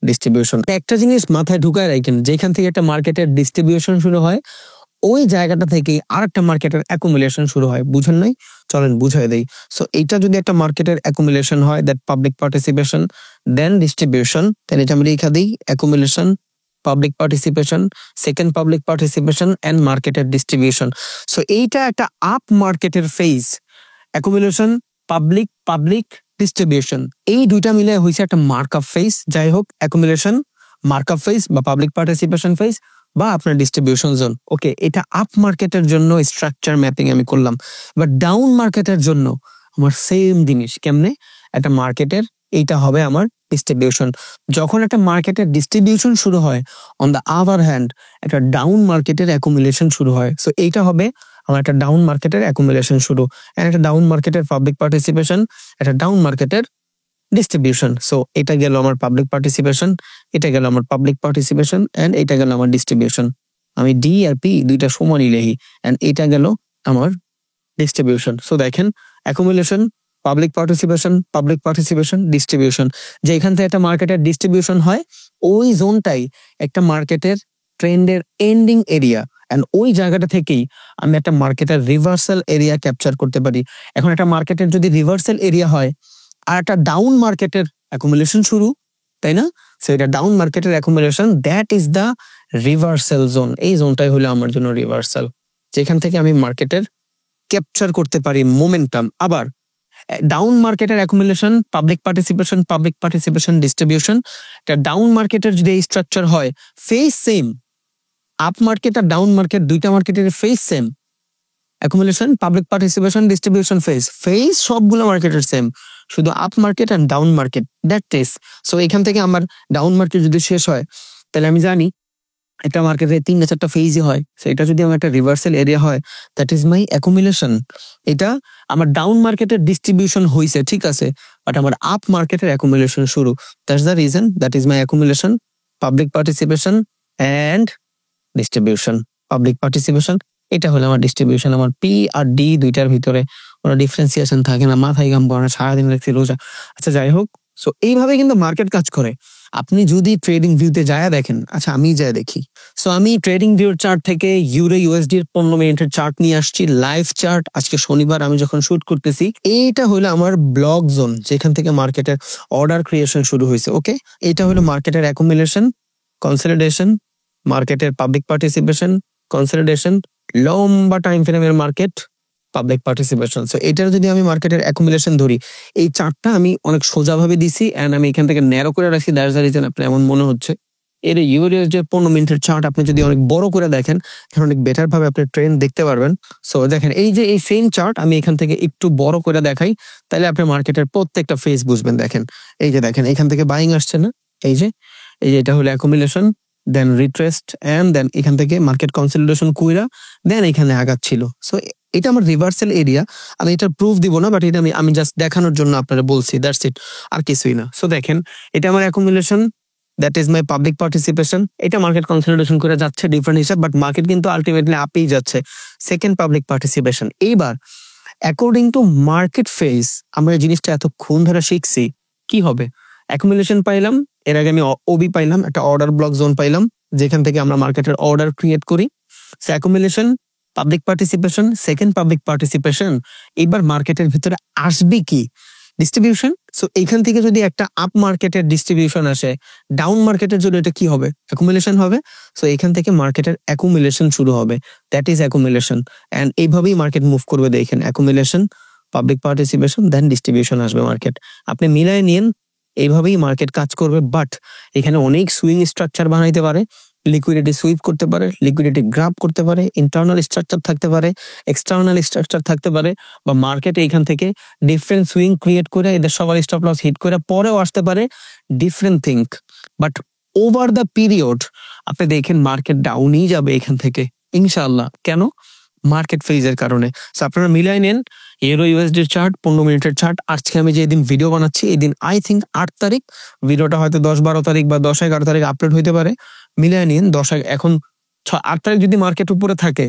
ডিস্ট্রিবিউশন। একটা জিনিস মাথায় ঢুকায় রাখেন, যেখান থেকে একটা মার্কেটের ডিস্ট্রিবিউশন শুরু হয়, ওই জায়গাটা থেকে আরেকটা মার্কেটের অ্যাকুমুলেশন শুরু হয়। বুঝেন নাই? চলেন বুঝাই দেই। সো এইটা যদি একটা মার্কেটের অ্যাকুমুলেশন হয়, that public participation, then distribution, তাহলে এটা আমি রেখা দিই, accumulation, public participation, second public participation and মার্কেটের ডিস্ট্রিবিউশন। সো এইটা একটা আপ মার্কেটের ফেজ, অ্যাকুমুলেশন, পাবলিক, ডিস্ট্রিবিউশন, এই দুইটা মিলে হয়েছে একটা মার্কআপ ফেজ। যাই হোক, অ্যাকুমুলেশন, মার্কআপ ফেজ বা পাবলিক পার্টিসিপেশন ফেজ বা আপনার ডিস্ট্রিবিউশন জোন। ওকে, এটা আপ মার্কেটের জন্য স্ট্রাকচার ম্যাপিং আমি করলাম। বাট ডাউন মার্কেটের জন্য আমার সেম জিনিস। কেমনে? একটা মার্কেটের এইটা হবে আমার ডিস্ট্রিবিউশন। যখন একটা মার্কেটের ডিস্ট্রিবিউশন শুরু হয়, অন দ্য আদার হ্যান্ড একটা ডাউন মার্কেটের অ্যাকুমুলেশন শুরু হয়। সো এইটা হবে আমার একটা ডাউন মার্কেটের অ্যাকুমুলেশন শুরু, একটা ডাউন মার্কেটের পাবলিক পার্টিসিপেশন, একটা ডাউন মার্কেটের ডিস্ট্রিবিউশন। সো এটা গেল আমার পাবলিক পার্টিসিপেশন, এটা গেল আমার পাবলিক পার্টিসিপেশন, এন্ড এটা গেল আমার ডিস্ট্রিবিউশন। আমি ডি আর পি দুইটা সমানই লিখি, এন্ড এটা গেল আমার ডিস্ট্রিবিউশন। সো দেখেন, অ্যাকুমুলেশন, পাবলিক পার্টিসিপেশন, ডিস্ট্রিবিউশন। যেখান থেকে একটা মার্কেটের ডিস্ট্রিবিউশন হয়, ওই জোনটাই একটা মার্কেটের ট্রেন্ডের এন্ডিং এরিয়া, এন্ড ওই জায়গাটা থেকেই আমি একটা মার্কেটের রিভার্সাল এরিয়া ক্যাপচার করতে পারি। এখন একটা মার্কেটের যদি রিভার্সাল এরিয়া হয় আর একটা ডাউন মার্কেটের অ্যাকুমুলেশন শুরু, তাই না? সো এটা ডাউন মার্কেটের accumulation, that is the reversal zone. এই জোনটাই হলো আমার জন্য রিভার্সাল, যেখান থেকে আমি মার্কেটের ক্যাপচার করতে পারি মোমেন্টাম। আবার ডাউন মার্কেটের অ্যাকুমুলেশন, পাবলিক পার্টিসিপেশন, ডিস্ট্রিবিউশন। এটা ডাউন মার্কেটের যদি এই স্ট্রাকচার হয়, ফেজ সেম। আপ মার্কেট আর ডাউন মার্কেট দুইটা মার্কেটের phase same. Accumulation, public participation, distribution phase সবগুলো মার্কেটের সেম, শুধু up market and down market, that is. So এখান থেকে আমার ডাউন মার্কেট যদি শেষ হয়, তাহলে আমি জানি একটা মার্কেটে 3-4টা ফেজই হয়। সেটা যদি আমার একটা রিভার্সাল এরিয়া হয়, দ্যাট ইজ মাই অ্যাকুমুলেশন। এটা আমার ডাউন মার্কেটের ডিস্ট্রিবিউশন হইছে, ঠিক আছে, বাট আমার আপ মার্কেটের অ্যাকুমুলেশন শুরু। That's the reason, that is my accumulation, public participation and distribution. Public participation, এটা হলো আমার ডিস্ট্রিবিউশন। আমার পি আর ডি দুইটার ভিতরে কোনো ডিফারেন্সিয়েশন থাকে না, মাথায় কাম করে না, সারাদিন রাখছি রোজা। আচ্ছা, যাই হোক, সো এইভাবে কিন্তু মার্কেট কাজ করে। আপনি যদি ট্রেডিং ভিউতে যায় দেখেন, আচ্ছা আমি যাই দেখি। সো আমি ট্রেডিং ভিউর চার্ট থেকে ইউরো ইউএসডি এর 15 মিনিটের চার্ট নিয়ে আসছি, লাইভ চার্ট। আজকে শনিবার, আমি যখন শুট করতেছি, এইটা হলো আমার ব্লক জোন, যেখান থেকে মার্কেটের অর্ডার ক্রিয়েশন শুরু হয়েছে। ওকে, এটা হলো মার্কেটের অ্যাকুমুলেশন, কনসলিডেশন, মার্কেটের পাবলিক পার্টিসিপেশন, কনসলিডেশন, লম্বা টাইম ফ্রেমের মার্কেট, পাবলিক পার্টিসিপেশন। সো এটার যদি আমি মার্কেটের অ্যাকুমুলেশন ধরি, এই চার্টটা আমি অনেক সোজাভাবে দিছি, এন্ড আমি এখান থেকে ন্যারো করে রাখছি। দ্যাটস দ্য রিজন আপনার এমন মনে হচ্ছে। এর ইউরোজের 15 মিনিটের চার্ট আপনি যদি অনেক বড় করে দেখেন, তাহলে অনেক বেটার ভাবে আপনি ট্রেন্ড দেখতে পারবেন। সো দেখেন, এই যে এই সেম চার্ট আমি এখান থেকে একটু বড় করে দেখাই, তাহলে আপনি মার্কেটের প্রত্যেকটা ফেজ বুঝবেন। দেখেন, এই যে দেখেন, এখান থেকে বাইং আসছে না, এই যে এটা হলো অ্যাকুমুলেশন, দেন রিট্রেস্ট, এন্ড দেন এখান থেকে মার্কেট কনসলিডেশন কইরা দেন এখানে আগাচ্ছিল। সো এটা আমার রিভার্সাল এরিয়া। আমি এটা প্রুফ দিব না, বাট এটা আমি জাস্ট দেখানোর জন্য আপনারা বলছি, দ্যাটস ইট, আর কিছুই না। সো দেখেন, এটা আমার accumulation, that is my public participation. এটা মার্কেট কনসলিডেশন করে যাচ্ছে ডিফারেন্ট হিসাব, বাট মার্কেট কিন্তু আলটিমেটলি আপেই যাচ্ছে। Second public participation. এইবার অ্যাকর্ডিং টু মার্কেট ফেজ আমরা এই জিনিসটা এতক্ষণ ধরে শিখছি, কি হবে? অ্যাকুমুলেশন পাইলাম, এর আগে আমি ওবি পাইলাম, একটা অর্ডার ব্লক জোন পাইলাম, যেখান থেকে আমরা মার্কেটের অর্ডার ক্রিয়েট করি। Accumulation, public participation, second public participation. এবার মার্কেটের ভিতরে আসবে কি? ডিস্ট্রিবিউশন। সো এইখান থেকে যদি একটা আপ মার্কেটের ডিস্ট্রিবিউশন আসে, ডাউন মার্কেটের জন্য এটা কি হবে? অ্যাকুমুলেশন হবে। সো এখান থেকে মার্কেটের অ্যাকুমুলেশন শুরু হবে, দ্যাট ইজ অ্যাকুমুলেশন। এন্ড এইভাবেই মার্কেট মুভ করবে। দেখেন, accumulation, public participation, then distribution আসবে মার্কেট। আপনি মিলাই নিন, এইভাবেই মার্কেট কাজ করবে। বাট এখানে অনেক সুইং স্ট্রাকচার বানাইতে পারে, লিকুইডিটি সুইপ করতে পারে, লিকুইডিটি গ্রাব করতে পারে, ইন্টারনাল স্ট্রাকচার থাকতে পারে, এক্সটার্নাল স্ট্রাকচার থাকতে পারে, বা মার্কেট এইখান থেকে ডিফারেন্ট সুইং ক্রিয়েট করে এদের সবার স্টপ লস হিট করে পরেও আসতে পারে, different think. But over the period আপনি দেখেন মার্কেট ডাউনই যাবে এখান থেকে ইনশাআল্লাহ। কেন? মার্কেট ফেজের কারণে। সো আপনারা মিলাই নেন ইউরো ইউএসডি চার্ট, 15 মিনিটের চার্ট। আজকে আমি যে দিন ভিডিও বানাচ্ছি, এই দিন আই থিঙ্ক 8 তারিখ, ভিডিওটা হয়তো 10-12 তারিখ বা 10-11 তারিখ আপলোড হইতে পারে। মিলাই নিন, এখন 8 তারিখ যদি মার্কেট উপরে থাকে,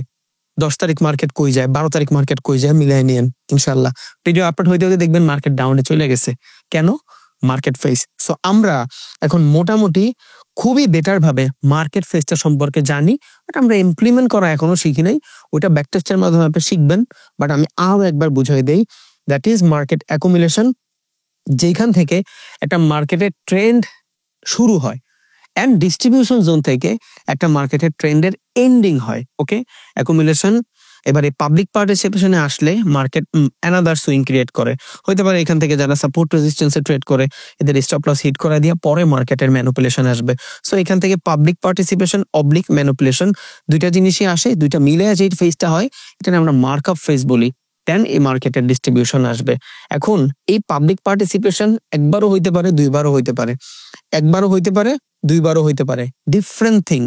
10 তারিখ মার্কেট কই যায়, 12 তারিখ মার্কেট কই যায়, মিলাই নিন ইনশাল্লাহ। ভিডিও আপলোড হইতে হইতে দেখবেন মার্কেট ডাউনে চলে গেছে। কেন? Market phase. সো আমরা এখন মোটামুটি খুবই বেটার ভাবে মার্কেট ফেজটা সম্পর্কে জানি, বাট আমরা ইমপ্লিমেন্ট করা এখনো শিখি নাই। ওইটা ব্যাকটেস্টের মাধ্যমে আপনি শিখবেন। বাট আমি আরো একবার বুঝাই দেই, দ্যাট ইজ মার্কেট অ্যাকুমুলেশন, যেখান থেকে একটা মার্কেটের ট্রেন্ড শুরু হয়, এন্ড ডিস্ট্রিবিউশন জোন থেকে একটা মার্কেটের ট্রেন্ডের এন্ডিং হয়। ওকে, অ্যাকুমুলেশন, এবার এই পাবলিক পার্টিসিপেশনে আসলে মার্কেট অ্যানাদার সুইং ক্রিয়েট করে। হইতে পারে এখান থেকে যারা সাপোর্ট রেজিস্ট্যান্সে ট্রেড করে এদের স্টপ লস হিট করা দিয়ে পরে মার্কেটের ম্যানিপুলেশন আসবে। সো এখান থেকে পাবলিক পার্টিসিপেশন অবলিক ম্যানিপুলেশন দুইটা জিনিসই আসে, দুইটা মিলে যে ফেজটা হয় এটা আমরা মার্কআপ ফেজ বলি। দেন এই মার্কেটের ডিস্ট্রিবিউশন আসবে। এখন এই পাবলিক পার্টিসিপেশন একবারও হইতে পারে, দুইবারও হইতে পারে, একবারও হইতে পারে, দুইবারও হইতে পারে, different thing.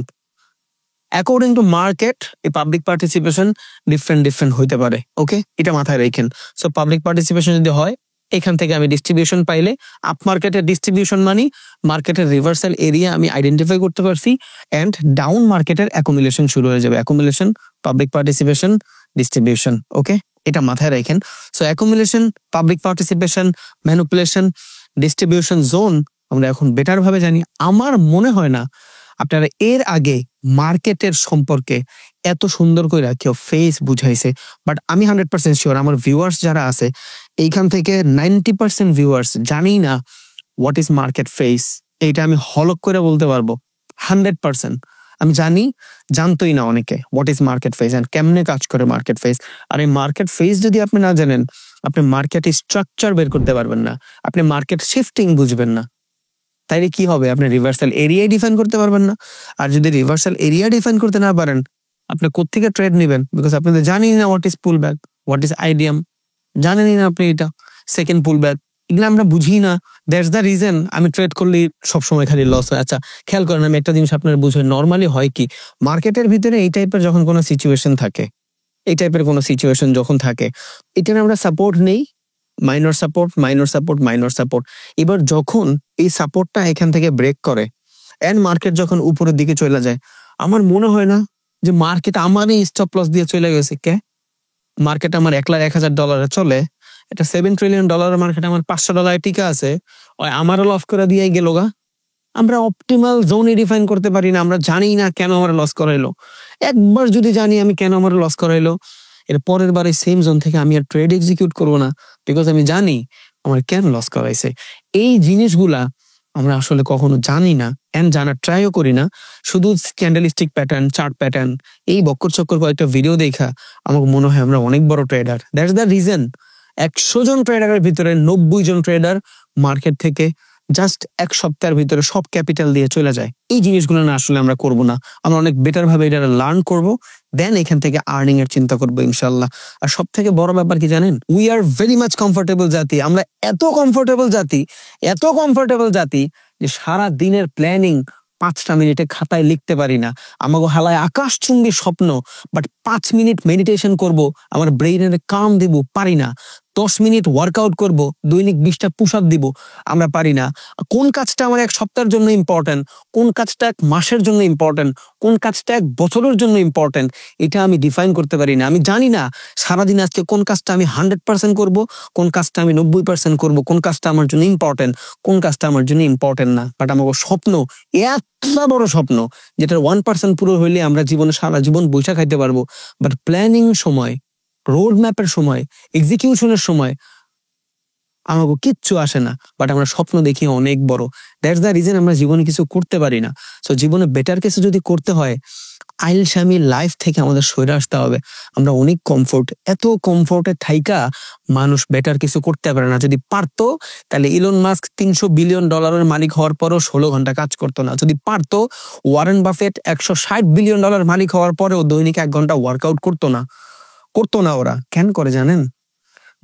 According to market এই পাবলিক পার্টিসিপেশন ডিফারেন্ট হইতে পারে। ওকে, এটা মাথায় রাখেন। সো পাবলিক পার্টিসিপেশন যদি হয় এখান থেকে আমি ডিস্ট্রিবিউশন পাইলে আপ মার্কেটের ডিস্ট্রিবিউশন মানি মার্কেটের রিভার্সাল এরিয়া আমি আইডেন্টিফাই করতে পারছি এন্ড ডাউন মার্কেটের অ্যাকুমুলেশন শুরু হয়ে যাবে। Accumulation, public participation, distribution. Okay, এটা মাথায় রাখেন। So accumulation, public participation, manipulation, distribution zone আমরা এখন বেটার ভাবে জানি। আমার মনে হয় না আপনারা এর আগে মার্কেটের সম্পর্কে এত সুন্দর করে কেউ ফেস বুঝাইছে, বাট আমি 100% শিওর আমার ভিউয়ার্স যারা আছে এইখান থেকে 90% ভিউয়ার্স জানি না হোয়াট ইজ মার্কেট ফেস। এইটা আমি হলক করে বলতে পারবো 100%। আমি জানি, জানতোই না অনেকে what is market phase and কেমনে কাজ করে মার্কেট ফেস। আর এই মার্কেট ফেস যদি আপনি না জানেন আপনি মার্কেট স্ট্রাকচার বের করতে পারবেন না, আপনি মার্কেট শিফটিং বুঝবেন না। তাইলে কি হবে, আপনি রিভার্সাল এরিয়া ডিফাইন করতে পারবেন না। আর যদি রিভার্সাল এরিয়া ডিফাইন করতে না পারেন আপনি কোত্থেকে ট্রেড নেবেন? বিকজ আপনি তো জানেনই না what is pool back, what is idiom, জানেনই না আপনি এটা সেকেন্ড পুল ব্যাক, এগুলো আমরা বুঝি না। দ্যাটস দ্য রিজন আমি ট্রেড করলে সবসময় খালি লস হয়। আচ্ছা খেয়াল করেন, আমি একটা জিনিস আপনার বুঝে, নর্মালি হয় কি মার্কেটের ভিতরে এই টাইপের যখন কোনো সিচুয়েশন থাকে, এই টাইপের কোনো সিচুয়েশন যখন থাকে এটা আমরা সাপোর্ট নেই, minor support, minor support, minor support. এবার যখন এই সাপোর্টটা এখান থেকে ব্রেক করে এন্ড মার্কেট যখন উপরের দিকে চলে যায়, আমার মনে হয় না যে মার্কেট আমারই স্টপ লস দিয়ে চলে গেছে। কে মার্কেট আমার $1,01,000 চলে, এটা $7 ট্রিলিয়ন মার্কেট আমার $500 টিকা আছে, ওই আমারও লস করে দিয়ে গেল গা। আমরা অপটিমাল জোনই ডিফাইন করতে পারি না, আমরা জানি না কেন আমার লস করাইলো। একবার যদি জানি আমি কেন আমার লস করাইলো, এর পরের বার সেম জোন থেকে আমি আর ট্রেড এক্সিকিউট করবো না, বিকজ আমি জানি আমার কেন লস করাইছে। এই জিনিসগুলা আমরা আসলে কখনো জানি না এন্ড জানার ট্রাইও করি না। শুধু ক্যান্ডেলস্টিক প্যাটার্ন, চার্ট প্যাটার্ন, এই বক্কর চক্কর কয়েকটা ভিডিও দেখা আমাকে মনে হয় আমরা অনেক বড় ট্রেডার। দ্যাটস দ্য রিজন 100 জন ট্রেডারের ভিতরে 90 জন ট্রেডার মার্কেট থেকে জাস্ট এক সপ্তাহের ভিতরে সব ক্যাপিটাল দিয়ে চলে যায়। এই জিনিসগুলো না আসলে আমরা করব না, আমরা অনেক বেটার ভাবে এটা লার্ন করব, দেন এখান থেকে আর্নিং এর চিন্তা করবো ইনশাল্লাহ। আর সব থেকে বড় ব্যাপার কি জানেন, we are very much comfortable জাতি। আমরা এত কমফোর্টেবল জাতি, এত কমফোর্টেবল জাতি যে সারা দিনের প্ল্যানিং 5টা মিনিটে খাতায় লিখতে পারি না। আমাকে হালায় আকাশচুম্বী স্বপ্ন, বাট 5 মিনিট মেডিটেশন করব, আমার ব্রেইনের কাম দিব, পারি না। 10 মিনিট ওয়ার্কআউট করব, দৈনিক 20টা পুশ আপ দিব, আমরা পারি না। কোন কাজটা আমার 1 সপ্তাহের জন্য ইম্পর্টেন্ট, কোন কাজটা 1 মাসের জন্য ইম্পর্টেন্ট, কোন কাজটা 1 বছরের জন্য ইম্পর্টেন্ট, এটা আমি ডিফাইন করতে পারি না। আমি জানি না সারাদিন আজকে কোন কাজটা আমি 100% করব, কোন কাজটা আমি 90% করব, কোন কাজটা আমার জন্য ইম্পর্টেন্ট, কোন কাজটা আমার জন্য ইম্পর্টেন্ট না। বাট আমার স্বপ্ন, এত বড় স্বপ্ন যেটার 1% পুরো হইলে আমরা জীবনে সারা জীবন বৈশা খাইতে পারবো। বাট প্ল্যানিং সময়, রোড ম্যাপের সময়, এক্সিকিউশনের সময় আমাকে কিচ্ছু আসে না, বাট আমরা স্বপ্ন দেখি অনেক বড়। দ্যাটস দ্য রিজন আমরা জীবনে কিছু করতে পারি না। সো জীবনে বেটার কিছু যদি করতে হয় আইলশামি লাইফ থেকে আমাদের সরে আসতে হবে। আমরা অনেক কমফোর্ট, এত কমফোর্টে থাইকা মানুষ বেটার কিছু করতে পারে না। যদি পারতো তাহলে ইলন মাস্ক $300 বিলিয়ন মালিক হওয়ার পরও 16 ঘন্টা কাজ করতো না। যদি পারতো ওয়ারেন বাফেট $160 বিলিয়ন মালিক হওয়ার পরেও দৈনিক 1 ঘন্টা ওয়ার্কআউট করতো না। ওরা কেন করে জানেন?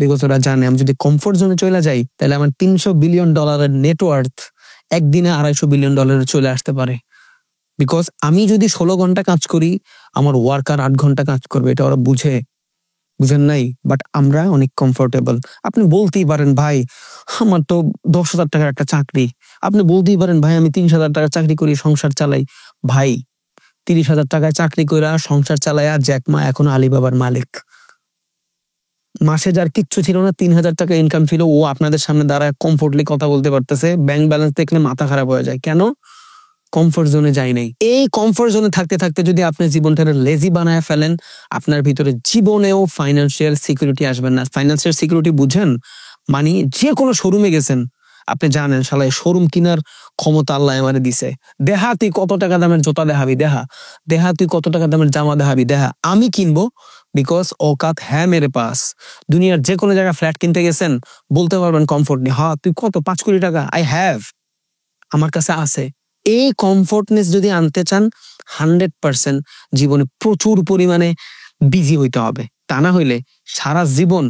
বিকজ ওরা জানে আমি যদি কমফোর্ট জোনে চলে যাই তাহলে আমার $300 বিলিয়ন নেটওয়ার্থ একদিনে $250 বিলিয়ন চলে আসতে পারে। বিকজ আমি যদি 16 ঘন্টা কাজ করি আমার ওয়ার্কার 8 ঘন্টা কাজ করবে, এটা ওরা বুঝেন নাই। বাট আমরা অনেক কমফোর্টেবল। আপনি বলতেই পারেন ভাই আমার তো 10,000 টাকার একটা চাকরি, আপনি বলতেই পারেন ভাই আমি 30,000 টাকার চাকরি করি সংসার চালাই। ভাই 30,000 টাকায় চাকরি করে সংসার চালায়া জ্যাকমা এখন আলিবাবার মালিক। মাসে যার কিচ্ছু ছিল না, 3,000 টাকা ইনকাম ছিল, ও আপনাদের সামনে দাঁড়ায় কমফোর্টলি কথা বলতে পারতেছে। ব্যাংক ব্যালেন্স দেখলে মাথা খারাপ হয়ে যায়। কেন? কমফোর্ট জোনে যাই নাই। এই কমফোর্ট জোনে থাকতে থাকতে যদি আপনি জীবনটাকে লেজি বানায় ফেলেন আপনার ভিতরে জীবনেও ফাইন্যান্সিয়াল সিকিউরিটি আসবেন না। ফাইন্যান্সিয়াল সিকিউরিটি বুঝেন মানে যে কোনো শোরুমে গেছেন আপনি জানেন শালা শোরুম কিনার ক্ষমতা আল্লাহ আমারে দিছে। দেহা তুই কত টাকা দামের জুতা দেখাবি, দেহা তুই কত টাকা দামের জামা দেখাবি, দেহা আমি কিনবো, বিকজ औकात है मेरे पास। দুনিয়ার যে কোনো জায়গায় ফ্ল্যাট কিনতে গেছেন, বলতে পারবেন কমফোর্ট নেই, হ্যাঁ তুই কত 5 কোটি টাকা, আই হ্যাভ, আমার কাছে আছে। এই কমফোর্টনেস যদি আনতে চান 100% জীবনে প্রচুর পরিমাণে বিজি হইতে হবে, তা না হইলে সারা জীবন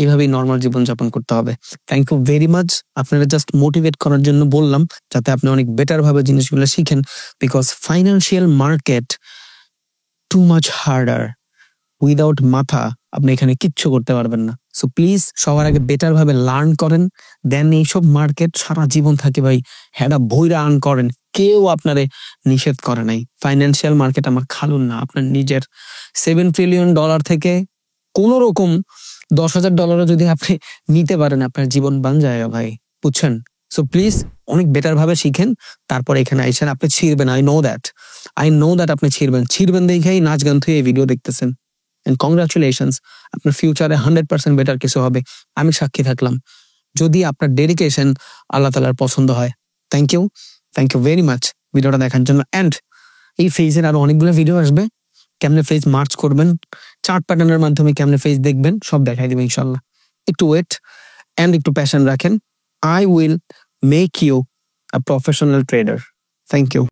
এভাবেই নর্মাল জীবন যাপন করতে হবে। Thank you very much. আপনারা জাস্ট মোটিভেট করার জন্য বললাম, যাতে আপনি অনেক বেটার ভাবে জিনিসগুলো শিখেন, because financial market too much harder. Without মাথা আপনি এখানে কিচ্ছু করতে পারবেন না। সো প্লিজ সবার আগে বেটার ভাবে লার্ন করেন, দেন এইসব মার্কেট সারা জীবন থাকে ভাই হ্যাঁ বইরা আর্ন করেন, কেউ আপনারে নিষেধ করে নাই। ফাইন্যান্সিয়াল মার্কেট আমার খালুন না, আপনার নিজের $7 ট্রিলিয়ন থেকে কোন রকম $10,000 যদি আপনি নিতে পারেন, আপনার জীবন বান যায় ভাই, বুঝছেন? সো প্লিজ অনেক বেটার ভাবে শিখেন, তারপর এখানে আইসেন, আপনি ছিড়বেন। আই নো দ্যাট আপনি ছিড়বেন দেখেই নাচ গান থেকে এই ভিডিও দেখতেছেন। এন্ড কংগ্রাচুলেশনস, আপনার ফিউচারে 100% বেটার কিছু হবে, আমি সাক্ষী থাকলাম, যদি আপনার ডেডিকেশন আল্লাহ তাআলার পছন্দ হয়। থ্যাংক ইউ ভেরি মাচ ভিডিওটা দেখার জন্য। এন্ড এই ফেজের আরো অনেকগুলো ভিডিও আসবে, কেমনে ফেজ মার্চ করবেন, চার্ট প্যাটার্নের মাধ্যমে কেমনে ফেজ দেখবেন, সব দেখাই দেবে ইনশাল্লাহ। একটু ওয়েট এন্ড একটু প্যাশন রাখেন, I will make you a professional trader. Thank you.